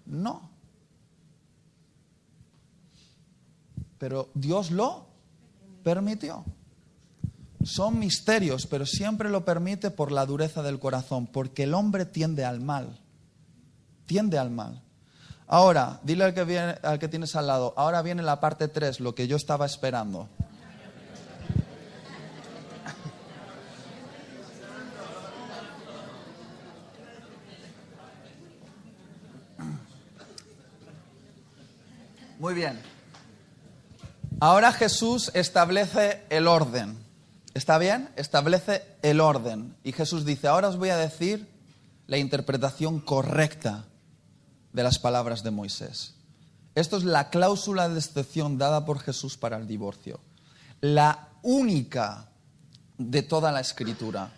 Speaker 1: No. Pero Dios lo permitió. Son misterios, pero siempre lo permite por la dureza del corazón, porque el hombre tiende al mal. Tiende al mal. Ahora, dile al que tienes al lado, ahora viene la parte 3, lo que yo estaba esperando. Muy bien. Ahora Jesús establece el orden. ¿Está bien? Establece el orden. Y Jesús dice, ahora os voy a decir la interpretación correcta de las palabras de Moisés. Esto es la cláusula de excepción dada por Jesús para el divorcio. La única de toda la Escritura.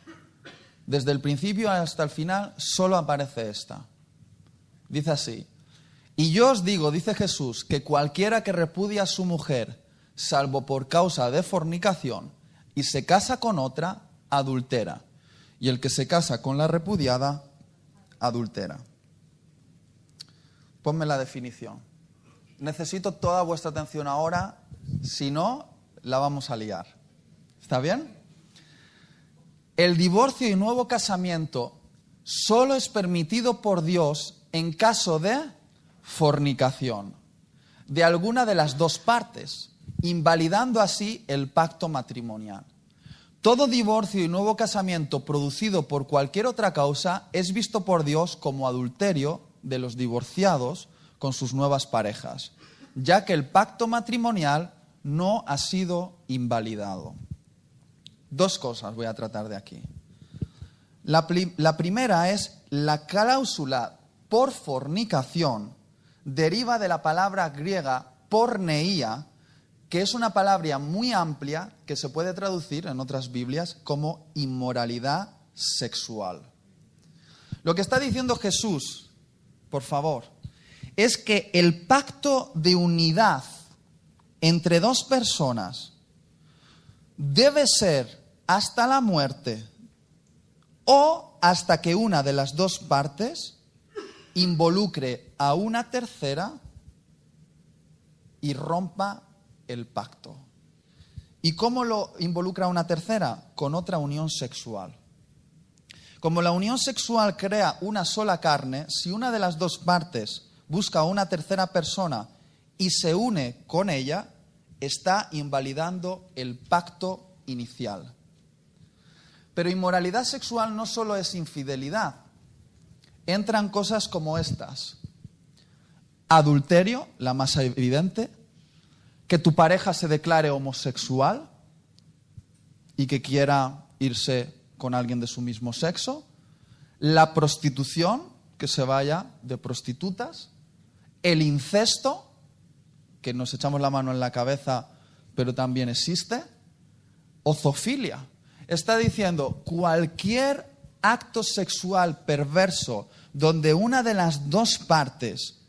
Speaker 1: Desde el principio hasta el final solo aparece esta. Dice así. Y yo os digo, dice Jesús, que cualquiera que repudia a su mujer, salvo por causa de fornicación, y se casa con otra, adultera. Y el que se casa con la repudiada, adultera. Ponme la definición. Necesito toda vuestra atención ahora, si no, la vamos a liar. ¿Está bien? El divorcio y nuevo casamiento solo es permitido por Dios en caso de fornicación, de alguna de las dos partes, invalidando así el pacto matrimonial. Todo divorcio y nuevo casamiento producido por cualquier otra causa es visto por Dios como adulterio de los divorciados con sus nuevas parejas, ya que el pacto matrimonial no ha sido invalidado. Dos cosas voy a tratar de aquí. La primera es la cláusula por fornicación deriva de la palabra griega porneia, que es una palabra muy amplia que se puede traducir en otras Biblias como inmoralidad sexual. Lo que está diciendo Jesús, por favor, es que el pacto de unidad entre dos personas debe ser hasta la muerte o hasta que una de las dos partes involucre a una tercera y rompa el pacto. ¿Y cómo lo involucra a una tercera? Con otra unión sexual. Como la unión sexual crea una sola carne, si una de las dos partes busca a una tercera persona y se une con ella, está invalidando el pacto inicial. Pero inmoralidad sexual no solo es infidelidad. Entran cosas como estas. Adulterio, la más evidente. Que tu pareja se declare homosexual y que quiera irse con alguien de su mismo sexo. La prostitución, que se vaya de prostitutas. El incesto, que nos echamos la mano en la cabeza, pero también existe. O zoofilia. Está diciendo cualquier acto sexual perverso donde una de las dos partes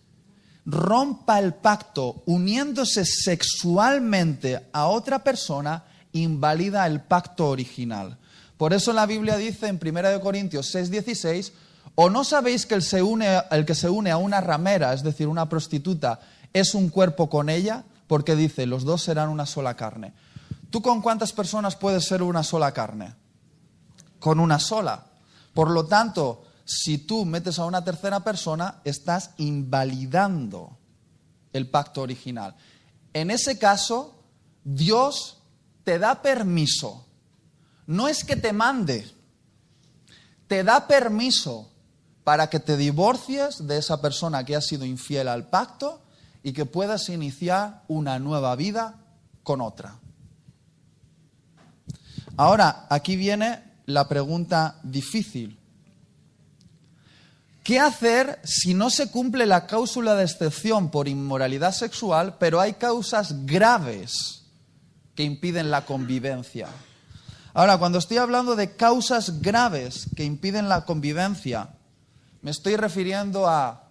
Speaker 1: rompa el pacto uniéndose sexualmente a otra persona, invalida el pacto original. Por eso la Biblia dice en 1 Corintios 6:16, ¿o no sabéis que el que se une a una ramera, es decir, una prostituta, es un cuerpo con ella? Porque dice, los dos serán una sola carne. ¿Tú con cuántas personas puedes ser una sola carne? Con una sola. Por lo tanto, si tú metes a una tercera persona, estás invalidando el pacto original. En ese caso, Dios te da permiso. No es que te mande, te da permiso para que te divorcies de esa persona que ha sido infiel al pacto y que puedas iniciar una nueva vida con otra. Ahora, aquí viene la pregunta difícil. ¿Qué hacer si no se cumple la cláusula de excepción por inmoralidad sexual, pero hay causas graves que impiden la convivencia? Ahora, cuando estoy hablando de causas graves que impiden la convivencia, me estoy refiriendo a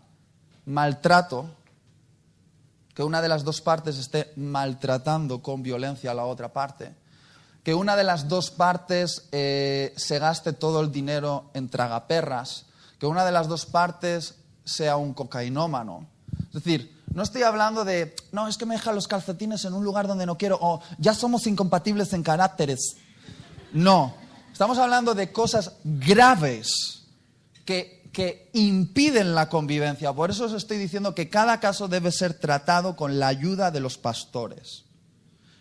Speaker 1: maltrato, que una de las dos partes esté maltratando con violencia a la otra parte, que una de las dos partes se gaste todo el dinero en tragaperras, que una de las dos partes sea un cocainómano. Es decir, no estoy hablando de, no, es que me dejan los calcetines en un lugar donde no quiero, o ya somos incompatibles en caracteres. No, estamos hablando de cosas graves que impiden la convivencia. Por eso os estoy diciendo que cada caso debe ser tratado con la ayuda de los pastores,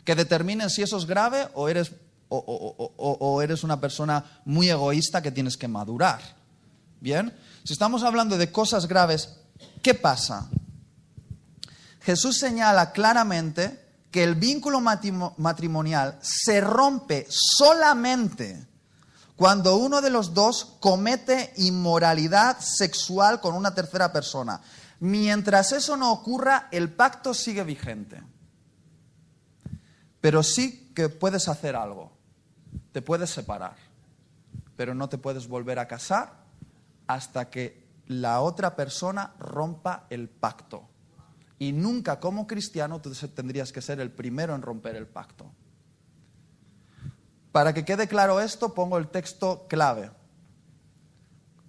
Speaker 1: que determinen si eso es grave o eres una persona muy egoísta que tienes que madurar. Bien, si estamos hablando de cosas graves, ¿qué pasa? Jesús señala claramente que el vínculo matrimonial se rompe solamente cuando uno de los dos comete inmoralidad sexual con una tercera persona. Mientras eso no ocurra, el pacto sigue vigente. Pero sí que puedes hacer algo. Te puedes separar, pero no te puedes volver a casar hasta que la otra persona rompa el pacto. Y nunca como cristiano tú tendrías que ser el primero en romper el pacto. Para que quede claro esto, pongo el texto clave.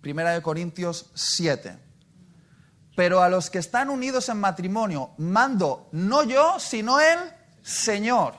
Speaker 1: 1 Corintios 7. Pero a los que están unidos en matrimonio, mando no yo, sino el Señor,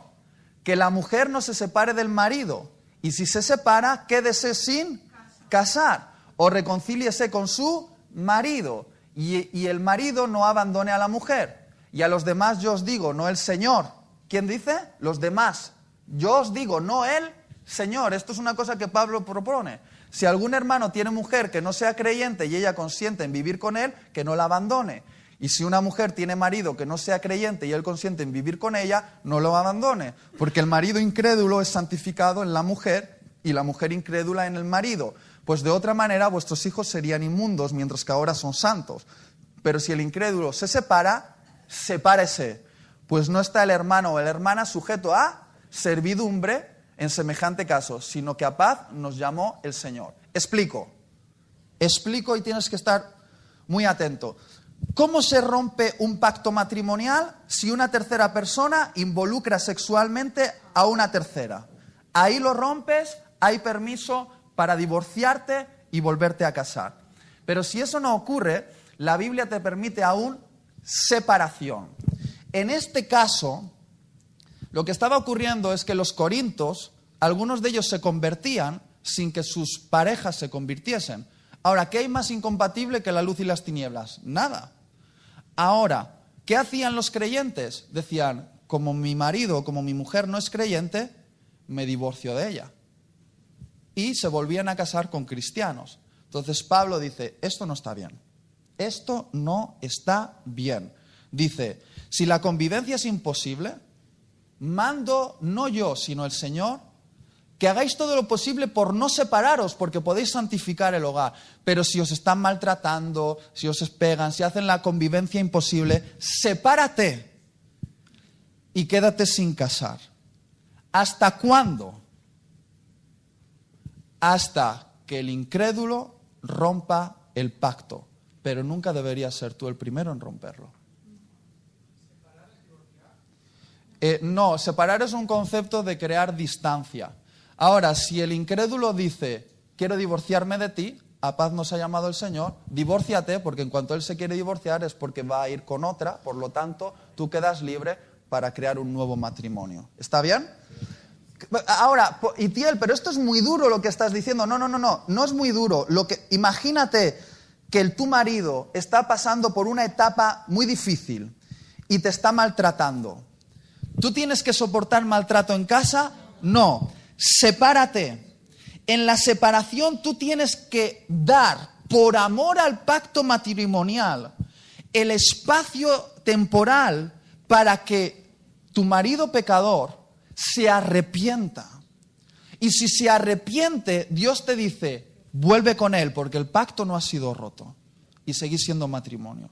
Speaker 1: que la mujer no se separe del marido. Y si se separa, quédese sin casar. O reconcíliese con su marido, y el marido no abandone a la mujer. Y a los demás yo os digo, no el Señor. ¿Quién dice? Los demás. Yo os digo, no el Señor. Esto es una cosa que Pablo propone. Si algún hermano tiene mujer que no sea creyente y ella consiente en vivir con él, que no la abandone. Y si una mujer tiene marido que no sea creyente y él consiente en vivir con ella, no lo abandone. Porque el marido incrédulo es santificado en la mujer y la mujer incrédula en el marido. Pues de otra manera vuestros hijos serían inmundos, mientras que ahora son santos. Pero si el incrédulo se separa, sepárese. Pues no está el hermano o la hermana sujeto a servidumbre en semejante caso, sino que a paz nos llamó el Señor. Explico y tienes que estar muy atento. ¿Cómo se rompe un pacto matrimonial si una tercera persona involucra sexualmente a una tercera? ahí lo rompes, hay permiso para divorciarte y volverte a casar. Pero si eso no ocurre, la Biblia te permite aún separación. En este caso, lo que estaba ocurriendo es que los corintios, algunos de ellos se convertían sin que sus parejas se convirtiesen. Ahora, ¿qué hay más incompatible que la luz y las tinieblas? Nada. Ahora, ¿qué hacían los creyentes? Decían, como mi marido, como mi mujer no es creyente, me divorcio de ella. Y se volvían a casar con cristianos. Entonces Pablo dice, esto no está bien. Esto no está bien. Dice, si la convivencia es imposible, mando no yo, sino el Señor, que hagáis todo lo posible por no separaros, porque podéis santificar el hogar. Pero si os están maltratando, si os pegan, si hacen la convivencia imposible, sepárate y quédate sin casar. ¿Hasta cuándo? Hasta que el incrédulo rompa el pacto. Pero nunca deberías ser tú el primero en romperlo. No, separar es un concepto de crear distancia. Ahora, si el incrédulo dice, quiero divorciarme de ti, a paz nos ha llamado el Señor, divórciate, porque en cuanto él se quiere divorciar es porque va a ir con otra, por lo tanto, tú quedas libre para crear un nuevo matrimonio. ¿Está bien? Ahora, Itiel, pero esto es muy duro lo que estás diciendo. No es muy duro. Imagínate que tu marido está pasando por una etapa muy difícil y te está maltratando. ¿Tú tienes que soportar maltrato en casa? No. Sepárate. En la separación tú tienes que dar, por amor al pacto matrimonial, el espacio temporal para que tu marido pecador se arrepienta. Y si se arrepiente, Dios te dice, vuelve con él, porque el pacto no ha sido roto y seguís siendo matrimonio.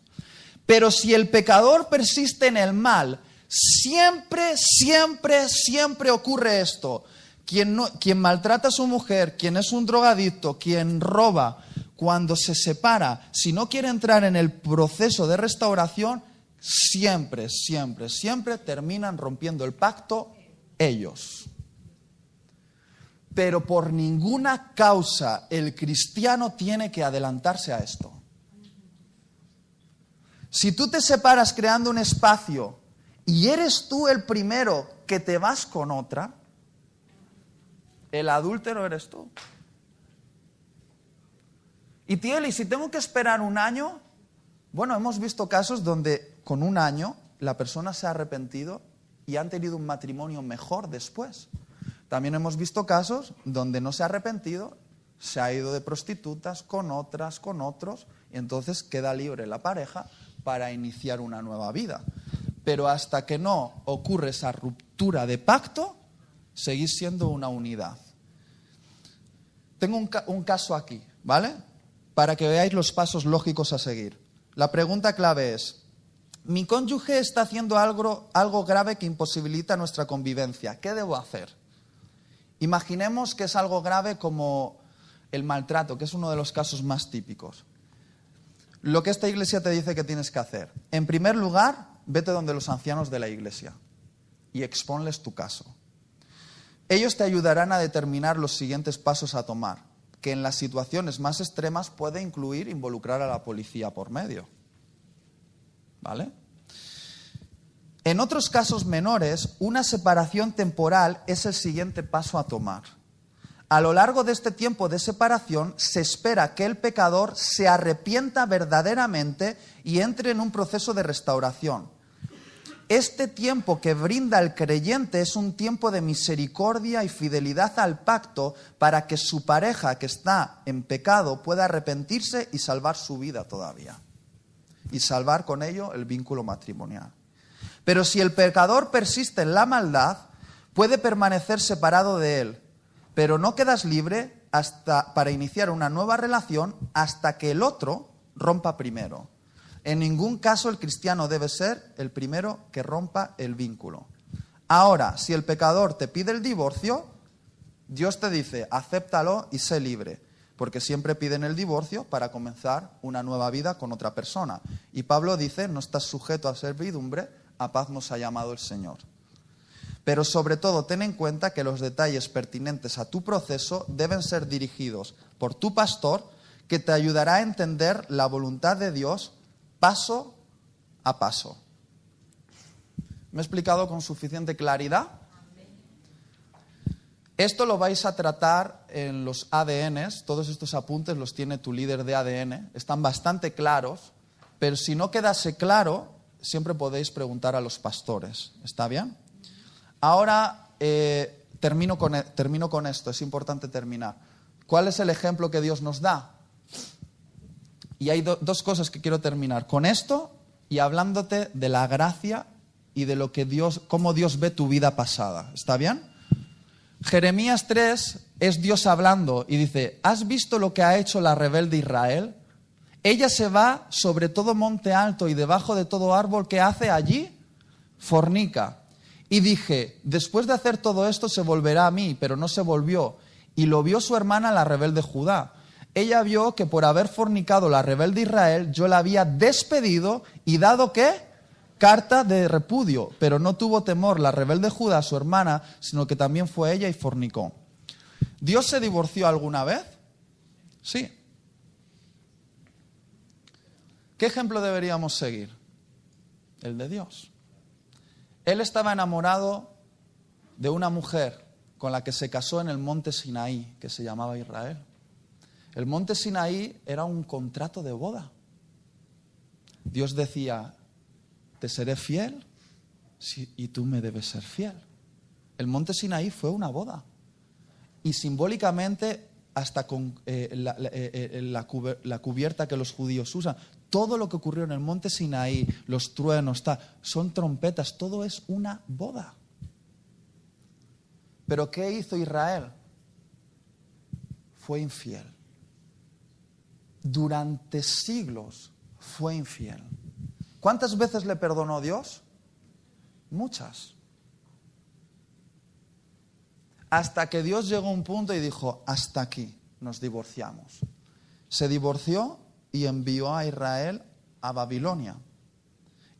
Speaker 1: Pero si el pecador persiste en el mal, siempre ocurre esto. Quien maltrata a su mujer, quien es un drogadicto, quien roba, cuando se separa, si no quiere entrar en el proceso de restauración, siempre terminan rompiendo el pacto ellos. Pero por ninguna causa el cristiano tiene que adelantarse a esto. Si tú te separas creando un espacio y eres tú el primero que te vas con otra, el adúltero eres tú. Y Tieli, si tengo que esperar un año, bueno, hemos visto casos donde con un año la persona se ha arrepentido y han tenido un matrimonio mejor después. También hemos visto casos donde no se ha arrepentido, se ha ido de prostitutas con otras, con otros, y entonces queda libre la pareja para iniciar una nueva vida. Pero hasta que no ocurre esa ruptura de pacto, seguís siendo una unidad. Tengo un caso aquí, ¿vale? Para que veáis los pasos lógicos a seguir. La pregunta clave es, mi cónyuge está haciendo algo grave que imposibilita nuestra convivencia. ¿Qué debo hacer? Imaginemos que es algo grave como el maltrato, que es uno de los casos más típicos. Lo que esta iglesia te dice que tienes que hacer. En primer lugar, vete donde los ancianos de la iglesia y exponles tu caso. Ellos te ayudarán a determinar los siguientes pasos a tomar, que en las situaciones más extremas puede incluir involucrar a la policía por medio. ¿Vale? En otros casos menores, una separación temporal es el siguiente paso a tomar. A lo largo de este tiempo de separación, se espera que el pecador se arrepienta verdaderamente y entre en un proceso de restauración. Este tiempo que brinda el creyente es un tiempo de misericordia y fidelidad al pacto para que su pareja que está en pecado pueda arrepentirse y salvar su vida todavía. Y salvar con ello el vínculo matrimonial. Pero si el pecador persiste en la maldad, puede permanecer separado de él, pero no quedas libre para iniciar una nueva relación hasta que el otro rompa primero. En ningún caso el cristiano debe ser el primero que rompa el vínculo. Ahora, si el pecador te pide el divorcio, Dios te dice, acéptalo y sé libre, porque siempre piden el divorcio para comenzar una nueva vida con otra persona. Y Pablo dice, no estás sujeto a servidumbre, a paz nos ha llamado el Señor. Pero sobre todo, ten en cuenta que los detalles pertinentes a tu proceso deben ser dirigidos por tu pastor, que te ayudará a entender la voluntad de Dios paso a paso. ¿Me he explicado con suficiente claridad? Esto lo vais a tratar en los ADNs, todos estos apuntes los tiene tu líder de ADN, están bastante claros, pero si no quedase claro, siempre podéis preguntar a los pastores, ¿está bien? Ahora termino con esto, es importante terminar. ¿Cuál es el ejemplo que Dios nos da? Y hay dos cosas que quiero terminar, con esto y hablándote de la gracia y de lo que cómo Dios ve tu vida pasada, ¿está bien? Jeremías 3 es Dios hablando y dice, ¿has visto lo que ha hecho la rebelde Israel? Ella se va sobre todo monte alto y debajo de todo árbol que hace allí, fornica. Y dije, después de hacer todo esto se volverá a mí, pero no se volvió. Y lo vio su hermana la rebelde Judá. Ella vio que por haber fornicado la rebelde Israel, yo la había despedido y dado ¿qué? Carta de repudio, pero no tuvo temor la rebelde Judá, su hermana, sino que también fue ella y fornicó. ¿Dios se divorció alguna vez? Sí. ¿Qué ejemplo deberíamos seguir? El de Dios. Él estaba enamorado de una mujer con la que se casó en el monte Sinaí, que se llamaba Israel. El monte Sinaí era un contrato de boda. Dios decía, te seré fiel y tú me debes ser fiel. El monte Sinaí fue una boda. Y simbólicamente, hasta con la cubierta que los judíos usan, todo lo que ocurrió en el monte Sinaí, los truenos, son trompetas, todo es una boda. Pero ¿qué hizo Israel? Fue infiel. Durante siglos fue infiel. ¿Cuántas veces le perdonó Dios? Muchas. Hasta que Dios llegó a un punto y dijo, hasta aquí, nos divorciamos. Se divorció y envió a Israel a Babilonia.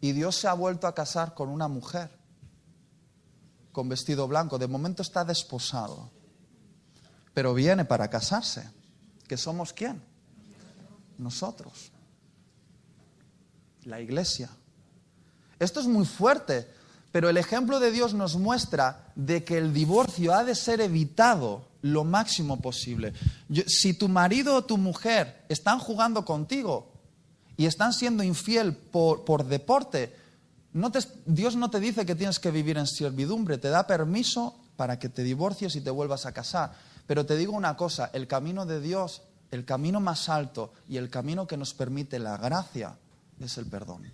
Speaker 1: Y Dios se ha vuelto a casar con una mujer con vestido blanco. De momento está desposado, pero viene para casarse. ¿Que somos quién? Nosotros. La iglesia. Esto es muy fuerte, pero el ejemplo de Dios nos muestra de que el divorcio ha de ser evitado lo máximo posible. Si tu marido o tu mujer están jugando contigo y están siendo infiel por deporte, Dios no te dice que tienes que vivir en servidumbre, te da permiso para que te divorcies y te vuelvas a casar. Pero te digo una cosa, el camino de Dios, el camino más alto y el camino que nos permite la gracia es el perdón.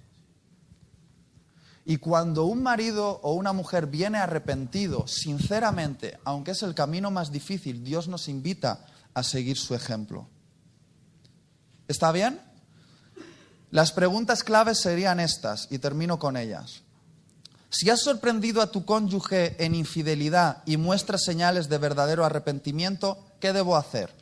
Speaker 1: Y cuando un marido o una mujer viene arrepentido, sinceramente, aunque es el camino más difícil, Dios nos invita a seguir su ejemplo. ¿Está bien? Las preguntas claves serían estas, y termino con ellas. Si has sorprendido a tu cónyuge en infidelidad y muestras señales de verdadero arrepentimiento, ¿qué debo hacer?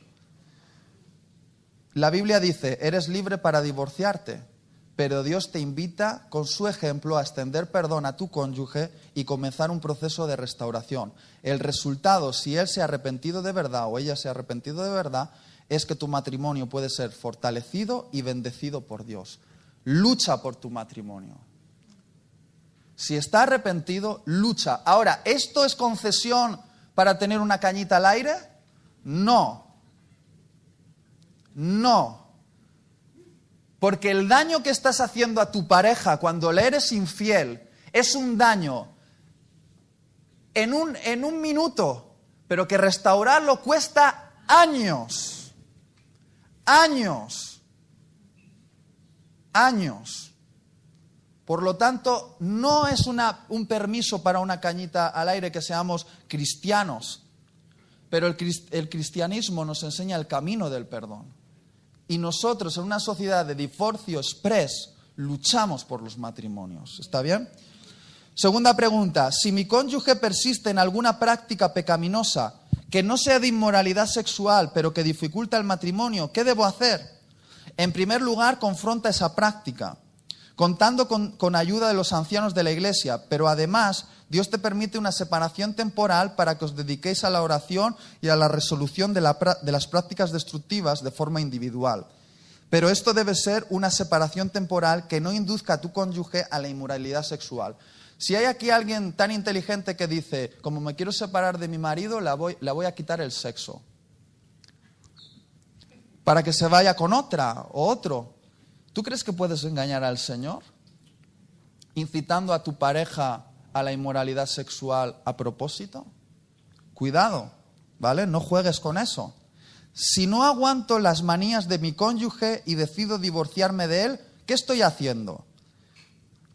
Speaker 1: La Biblia dice, eres libre para divorciarte, pero Dios te invita con su ejemplo a extender perdón a tu cónyuge y comenzar un proceso de restauración. El resultado, si él se ha arrepentido de verdad o ella se ha arrepentido de verdad, es que tu matrimonio puede ser fortalecido y bendecido por Dios. Lucha por tu matrimonio. Si está arrepentido, lucha. Ahora, ¿esto es concesión para tener una cañita al aire? No. No. Porque el daño que estás haciendo a tu pareja cuando le eres infiel es un daño en un minuto, pero que restaurarlo cuesta años. Años. Años. Por lo tanto, no es un permiso para una cañita al aire que seamos cristianos, pero el cristianismo nos enseña el camino del perdón. Y nosotros, en una sociedad de divorcio express, luchamos por los matrimonios. ¿Está bien? Segunda pregunta. Si mi cónyuge persiste en alguna práctica pecaminosa que no sea de inmoralidad sexual, pero que dificulta el matrimonio, ¿qué debo hacer? En primer lugar, confronta esa práctica. contando con ayuda de los ancianos de la iglesia, pero además Dios te permite una separación temporal para que os dediquéis a la oración y a la resolución de las prácticas destructivas de forma individual. Pero esto debe ser una separación temporal que no induzca a tu cónyuge a la inmoralidad sexual. Si hay aquí alguien tan inteligente que dice, como me quiero separar de mi marido, la voy a quitar el sexo, para que se vaya con otra o otro, ¿tú crees que puedes engañar al Señor? Incitando a tu pareja a la inmoralidad sexual a propósito. Cuidado, ¿vale? No juegues con eso. Si no aguanto las manías de mi cónyuge y decido divorciarme de él, ¿qué estoy haciendo?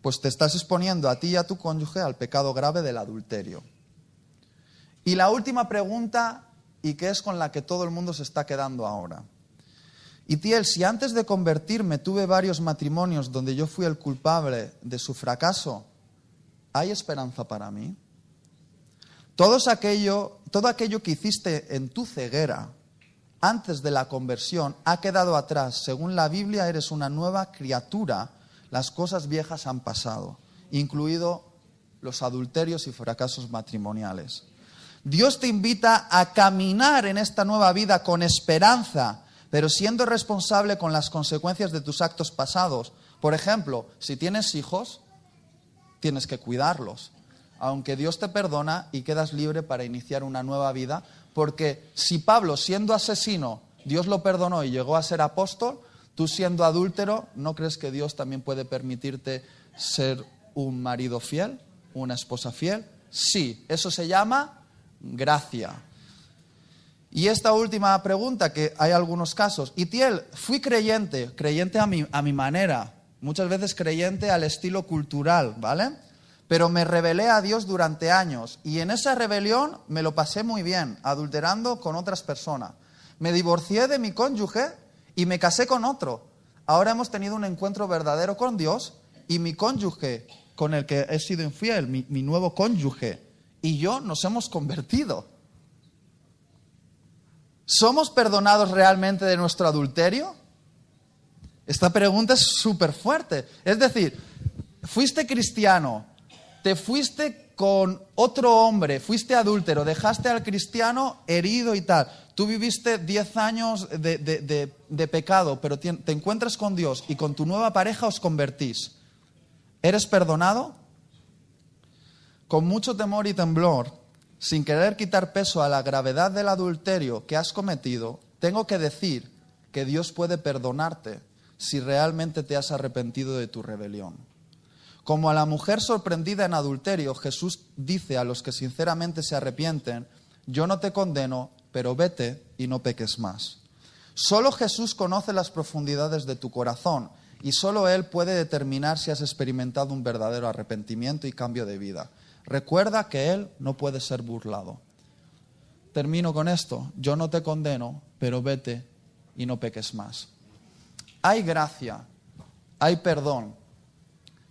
Speaker 1: Pues te estás exponiendo a ti y a tu cónyuge al pecado grave del adulterio. Y la última pregunta, y que es con la que todo el mundo se está quedando ahora. Itiel, si antes de convertirme tuve varios matrimonios donde yo fui el culpable de su fracaso, ¿hay esperanza para mí? Todo aquello que hiciste en tu ceguera antes de la conversión ha quedado atrás. Según la Biblia, eres una nueva criatura. Las cosas viejas han pasado, incluido los adulterios y fracasos matrimoniales. Dios te invita a caminar en esta nueva vida con esperanza, pero siendo responsable con las consecuencias de tus actos pasados. Por ejemplo, si tienes hijos, tienes que cuidarlos. Aunque Dios te perdona y quedas libre para iniciar una nueva vida, porque si Pablo, siendo asesino, Dios lo perdonó y llegó a ser apóstol, tú siendo adúltero, ¿no crees que Dios también puede permitirte ser un marido fiel, una esposa fiel? Sí, eso se llama gracia. Y esta última pregunta, que hay algunos casos. Itiel, fui creyente a mi manera, muchas veces creyente al estilo cultural, ¿vale? Pero me rebelé a Dios durante años y en esa rebelión me lo pasé muy bien, adulterando con otras personas. Me divorcié de mi cónyuge y me casé con otro. Ahora hemos tenido un encuentro verdadero con Dios y mi cónyuge, con el que he sido infiel, mi nuevo cónyuge, y yo nos hemos convertido. ¿Somos perdonados realmente de nuestro adulterio? Esta pregunta es súper fuerte. Es decir, fuiste cristiano, te fuiste con otro hombre, fuiste adúltero, dejaste al cristiano herido y tal. Tú viviste 10 años de pecado, pero te encuentras con Dios y con tu nueva pareja os convertís. ¿Eres perdonado? Con mucho temor y temblor, sin querer quitar peso a la gravedad del adulterio que has cometido, tengo que decir que Dios puede perdonarte si realmente te has arrepentido de tu rebelión. Como a la mujer sorprendida en adulterio, Jesús dice a los que sinceramente se arrepienten, yo no te condeno, pero vete y no peques más. Solo Jesús conoce las profundidades de tu corazón y solo Él puede determinar si has experimentado un verdadero arrepentimiento y cambio de vida. Recuerda que Él no puede ser burlado. Termino con esto. Yo no te condeno, pero vete y no peques más. Hay gracia, hay perdón,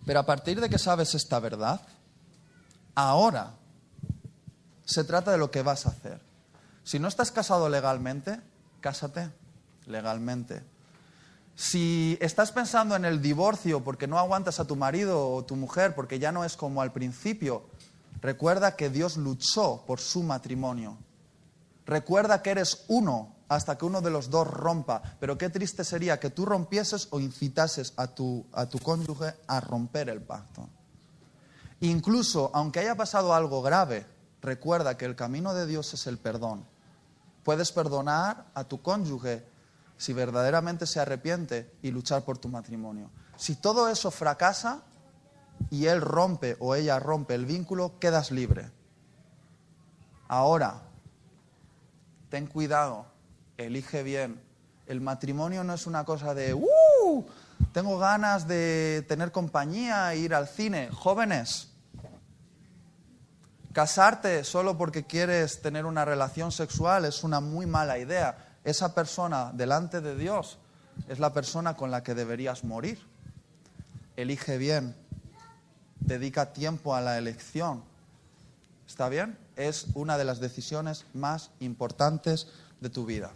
Speaker 1: pero a partir de que sabes esta verdad, ahora se trata de lo que vas a hacer. Si no estás casado legalmente, cásate legalmente. Si estás pensando en el divorcio porque no aguantas a tu marido o tu mujer, porque ya no es como al principio, recuerda que Dios luchó por su matrimonio. Recuerda que eres uno hasta que uno de los dos rompa. Pero qué triste sería que tú rompieses o incitases a tu cónyuge a romper el pacto. Incluso, aunque haya pasado algo grave, recuerda que el camino de Dios es el perdón. Puedes perdonar a tu cónyuge si verdaderamente se arrepiente y luchar por tu matrimonio. Si todo eso fracasa y él rompe o ella rompe el vínculo, quedas libre. Ahora, ten cuidado, elige bien. El matrimonio no es una cosa de tengo ganas de tener compañía e ir al cine. Jóvenes, casarte solo porque quieres tener una relación sexual es una muy mala idea. Esa persona delante de Dios es la persona con la que deberías morir. Elige bien. Dedica tiempo a la elección. ¿Está bien? Es una de las decisiones más importantes de tu vida.